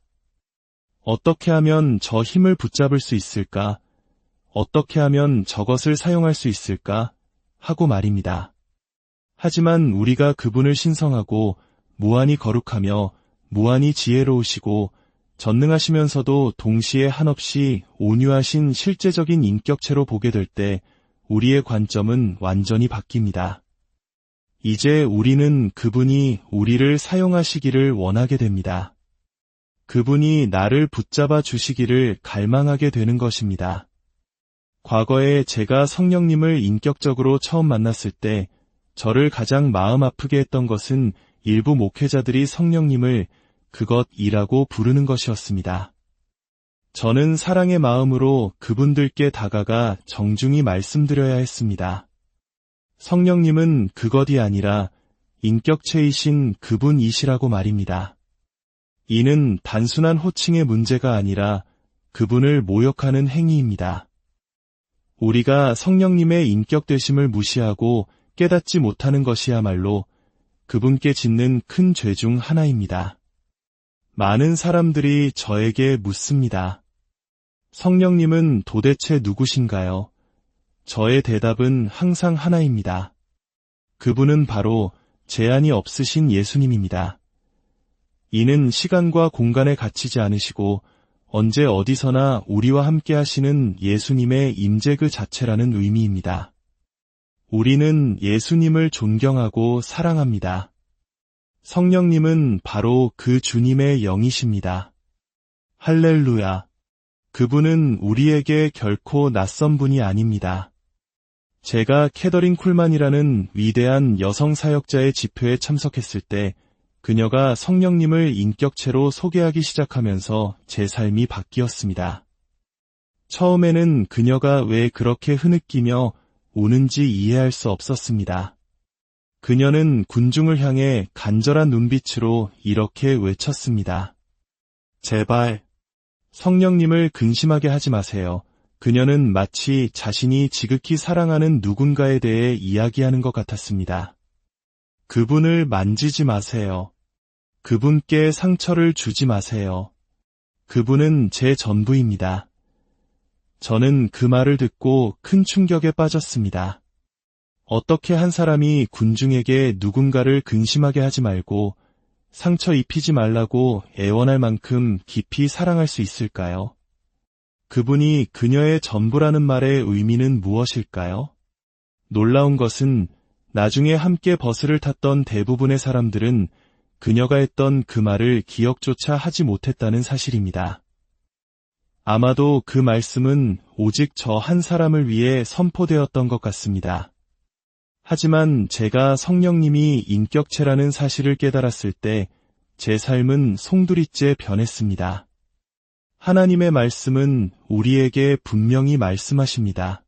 A: 어떻게 하면 저 힘을 붙잡을 수 있을까? 어떻게 하면 저것을 사용할 수 있을까? 하고 말입니다. 하지만 우리가 그분을 신성하고 무한히 거룩하며 무한히 지혜로우시고 전능하시면서도 동시에 한없이 온유하신 실제적인 인격체로 보게 될 때 우리의 관점은 완전히 바뀝니다. 이제 우리는 그분이 우리를 사용하시기를 원하게 됩니다. 그분이 나를 붙잡아 주시기를 갈망하게 되는 것입니다. 과거에 제가 성령님을 인격적으로 처음 만났을 때 저를 가장 마음 아프게 했던 것은 일부 목회자들이 성령님을 그것이라고 부르는 것이었습니다. 저는 사랑의 마음으로 그분들께 다가가 정중히 말씀드려야 했습니다. 성령님은 그것이 아니라 인격체이신 그분이시라고 말입니다. 이는 단순한 호칭의 문제가 아니라 그분을 모욕하는 행위입니다. 우리가 성령님의 인격되심을 무시하고 깨닫지 못하는 것이야말로 그분께 짓는 큰 죄 중 하나입니다. 많은 사람들이 저에게 묻습니다. 성령님은 도대체 누구신가요? 저의 대답은 항상 하나입니다. 그분은 바로 제한이 없으신 예수님입니다. 이는 시간과 공간에 갇히지 않으시고 언제 어디서나 우리와 함께 하시는 예수님의 임재 그 자체라는 의미입니다. 우리는 예수님을 존경하고 사랑합니다. 성령님은 바로 그 주님의 영이십니다. 할렐루야. 그분은 우리에게 결코 낯선 분이 아닙니다. 제가 캐더린 쿨만이라는 위대한 여성 사역자의 집회에 참석했을 때 그녀가 성령님을 인격체로 소개하기 시작하면서 제 삶이 바뀌었습니다. 처음에는 그녀가 왜 그렇게 흐느끼며 우는지 이해할 수 없었습니다. 그녀는 군중을 향해 간절한 눈빛으로 이렇게 외쳤습니다. 제발, 성령님을 근심하게 하지 마세요. 그녀는 마치 자신이 지극히 사랑하는 누군가에 대해 이야기하는 것 같았습니다. 그분을 만지지 마세요. 그분께 상처를 주지 마세요. 그분은 제 전부입니다. 저는 그 말을 듣고 큰 충격에 빠졌습니다. 어떻게 한 사람이 군중에게 누군가를 근심하게 하지 말고 상처 입히지 말라고 애원할 만큼 깊이 사랑할 수 있을까요? 그분이 그녀의 전부라는 말의 의미는 무엇일까요? 놀라운 것은 나중에 함께 버스를 탔던 대부분의 사람들은 그녀가 했던 그 말을 기억조차 하지 못했다는 사실입니다. 아마도 그 말씀은 오직 저 한 사람을 위해 선포되었던 것 같습니다. 하지만 제가 성령님이 인격체라는 사실을 깨달았을 때 제 삶은 송두리째 변했습니다. 하나님의 말씀은 우리에게 분명히 말씀하십니다.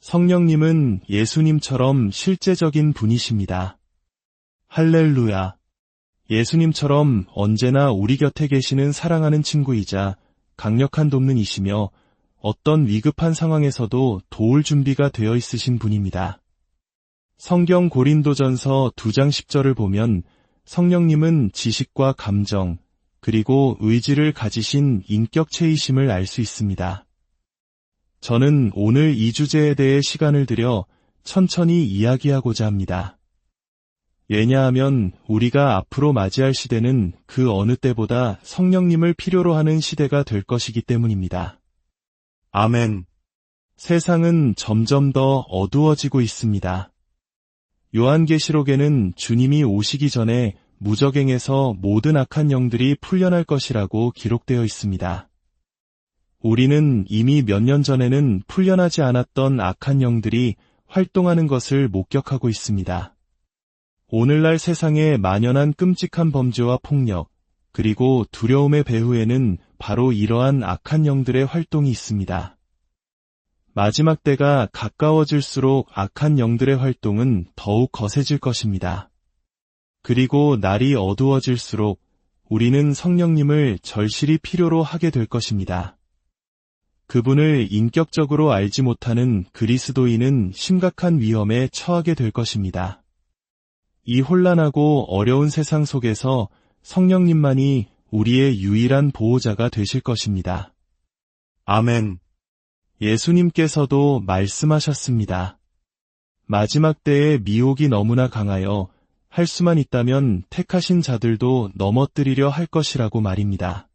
A: 성령님은 예수님처럼 실제적인 분이십니다. 할렐루야. 예수님처럼 언제나 우리 곁에 계시는 사랑하는 친구이자 강력한 돕는 이시며 어떤 위급한 상황에서도 도울 준비가 되어 있으신 분입니다. 성경 고린도전서 2장 10절을 보면 성령님은 지식과 감정, 그리고 의지를 가지신 인격체이심을 알 수 있습니다. 저는 오늘 이 주제에 대해 시간을 들여 천천히 이야기하고자 합니다. 왜냐하면 우리가 앞으로 맞이할 시대는 그 어느 때보다 성령님을 필요로 하는 시대가 될 것이기 때문입니다. 아멘. 세상은 점점 더 어두워지고 있습니다. 요한계시록에는 주님이 오시기 전에 무적행에서 모든 악한 영들이 풀려날 것이라고 기록되어 있습니다. 우리는 이미 몇 년 전에는 풀려나지 않았던 악한 영들이 활동하는 것을 목격하고 있습니다. 오늘날 세상에 만연한 끔찍한 범죄와 폭력, 그리고 두려움의 배후에는 바로 이러한 악한 영들의 활동이 있습니다. 마지막 때가 가까워질수록 악한 영들의 활동은 더욱 거세질 것입니다. 그리고 날이 어두워질수록 우리는 성령님을 절실히 필요로 하게 될 것입니다. 그분을 인격적으로 알지 못하는 그리스도인은 심각한 위험에 처하게 될 것입니다. 이 혼란하고 어려운 세상 속에서 성령님만이 우리의 유일한 보호자가 되실 것입니다. 아멘. 예수님께서도 말씀하셨습니다. 마지막 때에 미혹이 너무나 강하여 할 수만 있다면 택하신 자들도 넘어뜨리려 할 것이라고 말입니다.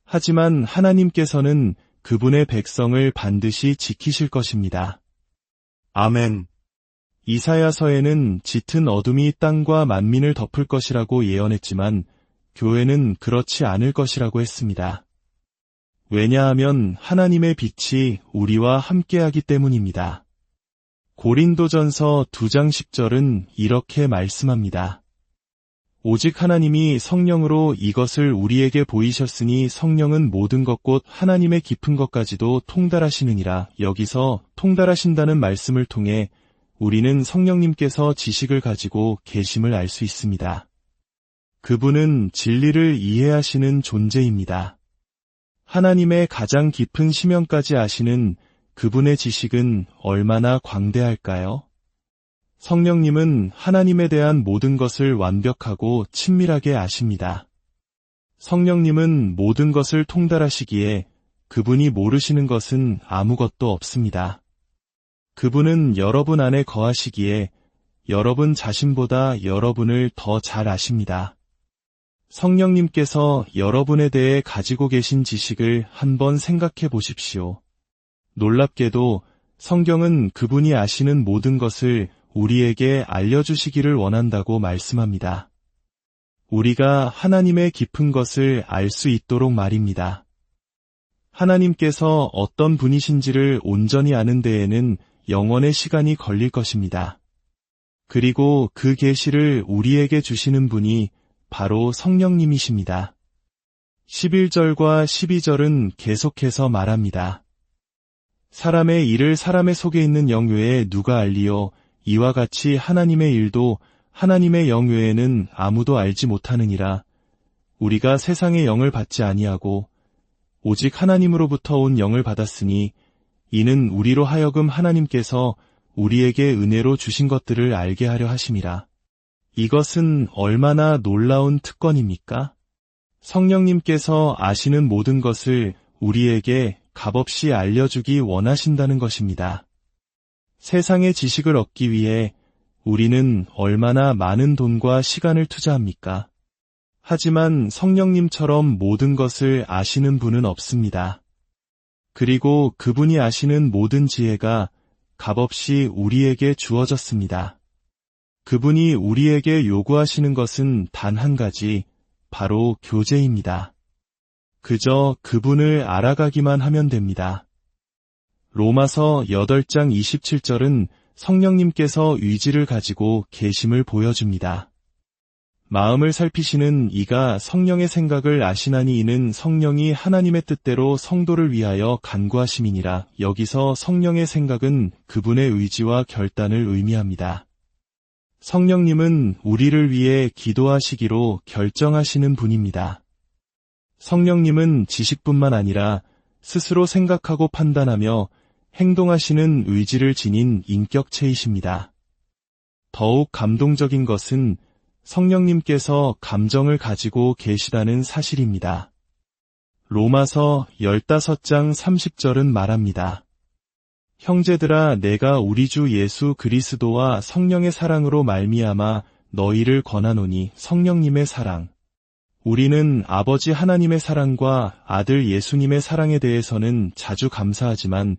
A: 하지만 하나님께서는 그분의 백성을 반드시 지키실 것입니다. 아멘. 이사야서에는 짙은 어둠이 땅과 만민을 덮을 것이라고 예언했지만 교회는 그렇지 않을 것이라고 했습니다. 왜냐하면 하나님의 빛이 우리와 함께하기 때문입니다. 고린도전서 2장 10절은 이렇게 말씀합니다. 오직 하나님이 성령으로 이것을 우리에게 보이셨으니 성령은 모든 것 곧 하나님의 깊은 것까지도 통달하시느니라. 여기서 통달하신다는 말씀을 통해 우리는 성령님께서 지식을 가지고 계심을 알 수 있습니다. 그분은 진리를 이해하시는 존재입니다. 하나님의 가장 깊은 심령까지 아시는 그분의 지식은 얼마나 광대할까요? 성령님은 하나님에 대한 모든 것을 완벽하고 친밀하게 아십니다. 성령님은 모든 것을 통달하시기에 그분이 모르시는 것은 아무것도 없습니다. 그분은 여러분 안에 거하시기에 여러분 자신보다 여러분을 더 잘 아십니다. 성령님께서 여러분에 대해 가지고 계신 지식을 한번 생각해 보십시오. 놀랍게도 성경은 그분이 아시는 모든 것을 우리에게 알려주시기를 원한다고 말씀합니다. 우리가 하나님의 깊은 것을 알 수 있도록 말입니다. 하나님께서 어떤 분이신지를 온전히 아는 데에는 영원의 시간이 걸릴 것입니다. 그리고 그 계시를 우리에게 주시는 분이 바로 성령님이십니다. 11절과 12절은 계속해서 말합니다. 사람의 일을 사람의 속에 있는 영 외에 누가 알리요? 이와 같이 하나님의 일도 하나님의 영 외에는 아무도 알지 못하느니라. 우리가 세상의 영을 받지 아니하고 오직 하나님으로부터 온 영을 받았으니 이는 우리로 하여금 하나님께서 우리에게 은혜로 주신 것들을 알게 하려 하심이라. 이것은 얼마나 놀라운 특권입니까? 성령님께서 아시는 모든 것을 우리에게 값없이 알려주기 원하신다는 것입니다. 세상의 지식을 얻기 위해 우리는 얼마나 많은 돈과 시간을 투자합니까? 하지만 성령님처럼 모든 것을 아시는 분은 없습니다. 그리고 그분이 아시는 모든 지혜가 값없이 우리에게 주어졌습니다. 그분이 우리에게 요구하시는 것은 단 한 가지, 바로 교제입니다. 그저 그분을 알아가기만 하면 됩니다. 로마서 8장 27절은 성령님께서 의지를 가지고 계심을 보여줍니다. 마음을 살피시는 이가 성령의 생각을 아시나니 이는 성령이 하나님의 뜻대로 성도를 위하여 간구하심이니라. 여기서 성령의 생각은 그분의 의지와 결단을 의미합니다. 성령님은 우리를 위해 기도하시기로 결정하시는 분입니다. 성령님은 지식뿐만 아니라 스스로 생각하고 판단하며 행동하시는 의지를 지닌 인격체이십니다. 더욱 감동적인 것은 성령님께서 감정을 가지고 계시다는 사실입니다. 로마서 15장 30절은 말합니다. 형제들아, 내가 우리 주 예수 그리스도와 성령의 사랑으로 말미암아 너희를 권하노니 성령님의 사랑. 우리는 아버지 하나님의 사랑과 아들 예수님의 사랑에 대해서는 자주 감사하지만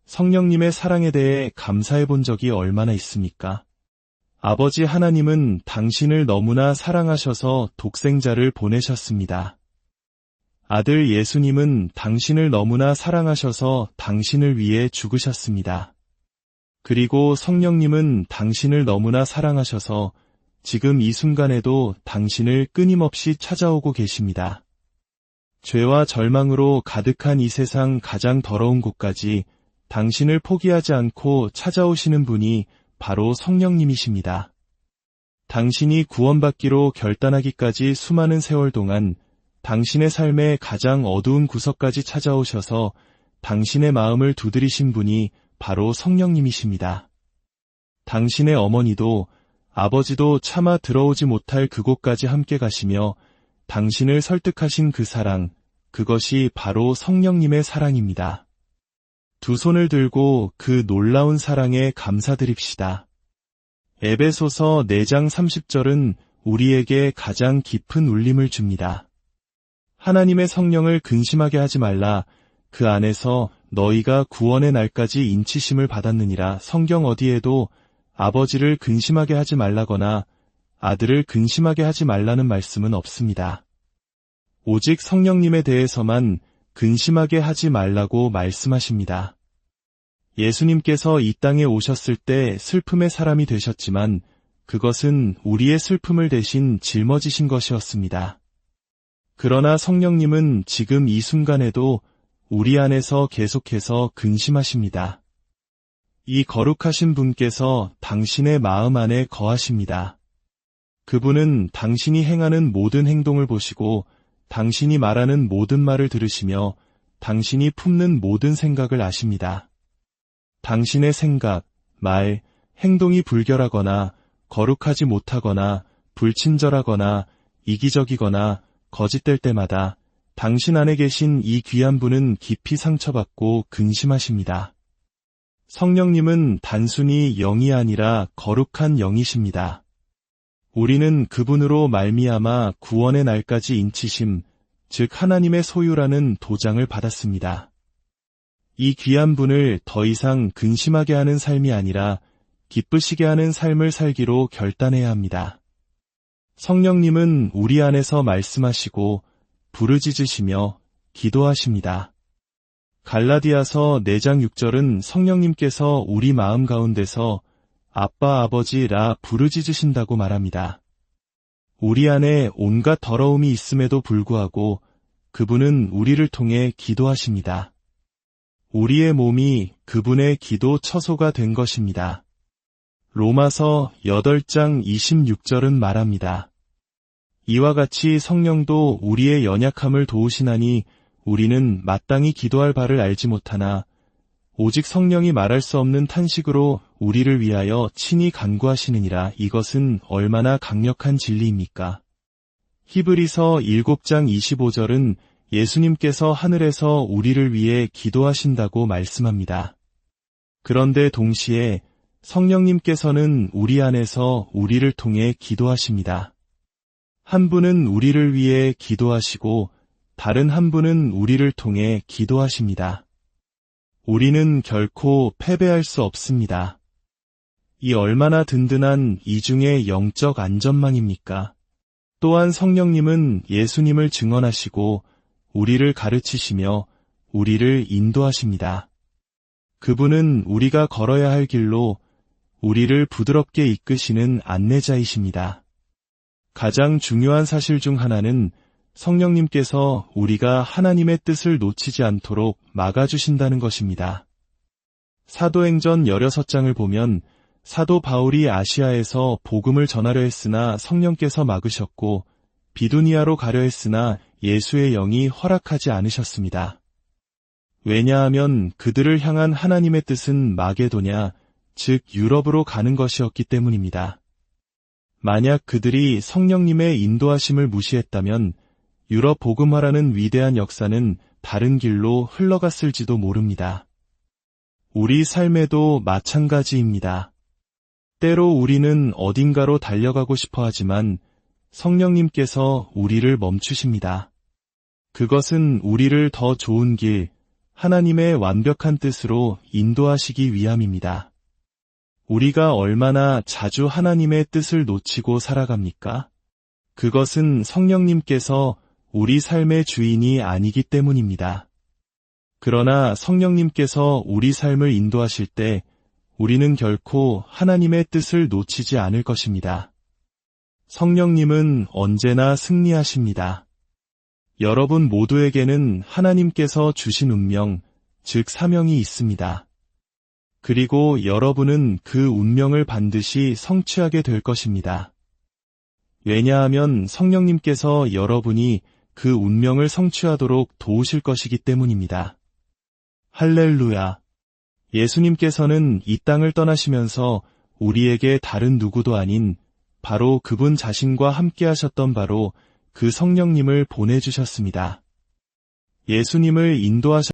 A: 성령님의 사랑에 대해 감사해 본 적이 얼마나 있습니까? 아버지 하나님은 당신을 너무나 사랑하셔서 독생자를 보내셨습니다. 아들 예수님은 당신을 너무나 사랑하셔서 당신을 위해 죽으셨습니다. 그리고 성령님은 당신을 너무나 사랑하셔서 지금 이 순간에도 당신을 끊임없이 찾아오고 계십니다. 죄와 절망으로 가득한 이 세상 가장 더러운 곳까지 당신을 포기하지 않고 찾아오시는 분이 바로 성령님이십니다. 당신이 구원받기로 결단하기까지 수많은 세월 동안 당신의 삶의 가장 어두운 구석까지 찾아오셔서 당신의 마음을 두드리신 분이 바로 성령님이십니다. 당신의 어머니도 아버지도 차마 들어오지 못할 그곳까지 함께 가시며 당신을 설득하신 그 사랑, 그것이 바로 성령님의 사랑입니다. 두 손을 들고 그 놀라운 사랑에 감사드립시다. 에베소서 4장 30절은 우리에게 가장 깊은 울림을 줍니다. 하나님의 성령을 근심하게 하지 말라. 그 안에서 너희가 구원의 날까지 인치심을 받았느니라. 성경 어디에도 아버지를 근심하게 하지 말라거나 아들을 근심하게 하지 말라는 말씀은 없습니다. 오직 성령님에 대해서만 근심하게 하지 말라고 말씀하십니다. 예수님께서 이 땅에 오셨을 때 슬픔의 사람이 되셨지만 그것은 우리의 슬픔을 대신 짊어지신 것이었습니다. 그러나 성령님은 지금 이 순간에도 우리 안에서 계속해서 근심하십니다. 이 거룩하신 분께서 당신의 마음 안에 거하십니다. 그분은 당신이 행하는 모든 행동을 보시고 당신이 말하는 모든 말을 들으시며 당신이 품는 모든 생각을 아십니다. 당신의 생각, 말, 행동이 불결하거나 거룩하지 못하거나 불친절하거나 이기적이거나 거짓될 때마다 당신 안에 계신 이 귀한 분은 깊이 상처받고 근심하십니다. 성령님은 단순히 영이 아니라 거룩한 영이십니다. 우리는 그분으로 말미암아 구원의 날까지 인치심, 즉 하나님의 소유라는 도장을 받았습니다. 이 귀한 분을 더 이상 근심하게 하는 삶이 아니라 기쁘시게 하는 삶을 살기로 결단해야 합니다. 성령님은 우리 안에서 말씀하시고 부르짖으시며 기도하십니다. 갈라디아서 4장 6절은 성령님께서 우리 마음 가운데서 아빠 아버지라 부르짖으신다고 말합니다. 우리 안에 온갖 더러움이 있음에도 불구하고 그분은 우리를 통해 기도하십니다. 우리의 몸이 그분의 기도 처소가 된 것입니다. 로마서 8장 26절은 말합니다. 이와 같이 성령도 우리의 연약함을 도우시나니 우리는 마땅히 기도할 바를 알지 못하나 오직 성령이 말할 수 없는 탄식으로 우리를 위하여 친히 간구하시느니라. 이것은 얼마나 강력한 진리입니까? 히브리서 7장 25절은 예수님께서 하늘에서 우리를 위해 기도하신다고 말씀합니다. 그런데 동시에 성령님께서는 우리 안에서 우리를 통해 기도하십니다. 한 분은 우리를 위해 기도하시고 다른 한 분은 우리를 통해 기도하십니다. 우리는 결코 패배할 수 없습니다. 이 얼마나 든든한 이중의 영적 안전망입니까? 또한 성령님은 예수님을 증언하시고 우리를 가르치시며 우리를 인도하십니다. 그분은 우리가 걸어야 할 길로 우리를 부드럽게 이끄시는 안내자이십니다. 가장 중요한 사실 중 하나는 성령님께서 우리가 하나님의 뜻을 놓치지 않도록 막아주신다는 것입니다. 사도행전 16장을 보면 사도 바울이 아시아에서 복음을 전하려 했으나 성령께서 막으셨고 비두니아로 가려 했으나 예수의 영이 허락하지 않으셨습니다. 왜냐하면 그들을 향한 하나님의 뜻은 마게도냐, 즉 유럽으로 가는 것이었기 때문입니다. 만약 그들이 성령님의 인도하심을 무시했다면 유럽 복음화라는 위대한 역사는 다른 길로 흘러갔을지도 모릅니다. 우리 삶에도 마찬가지입니다. 때로 우리는 어딘가로 달려가고 싶어 하지만 성령님께서 우리를 멈추십니다. 그것은 우리를 더 좋은 길, 하나님의 완벽한 뜻으로 인도하시기 위함입니다. 우리가 얼마나 자주 하나님의 뜻을 놓치고 살아갑니까? 그것은 성령님께서 우리 삶의 주인이 아니기 때문입니다. 그러나 성령님께서 우리 삶을 인도하실 때 우리는 결코 하나님의 뜻을 놓치지 않을 것입니다. 성령님은 언제나 승리하십니다. 여러분 모두에게는 하나님께서 주신 운명, 즉 사명이 있습니다. 그리고 여러분은 그 운명을 반드시 성취하게 될 것입니다. 왜냐하면 성령님께서 여러분이 그 운명을 성취하도록 도우실 것이기 때문입니다. 할렐루야. 예수님께서는 이 땅을 떠나시면서 우리에게 다른 누구도 아닌 바로 그분 자신과 함께 하셨던 바로 그 성령님을 보내주셨습니다. 예수님을 인도하셨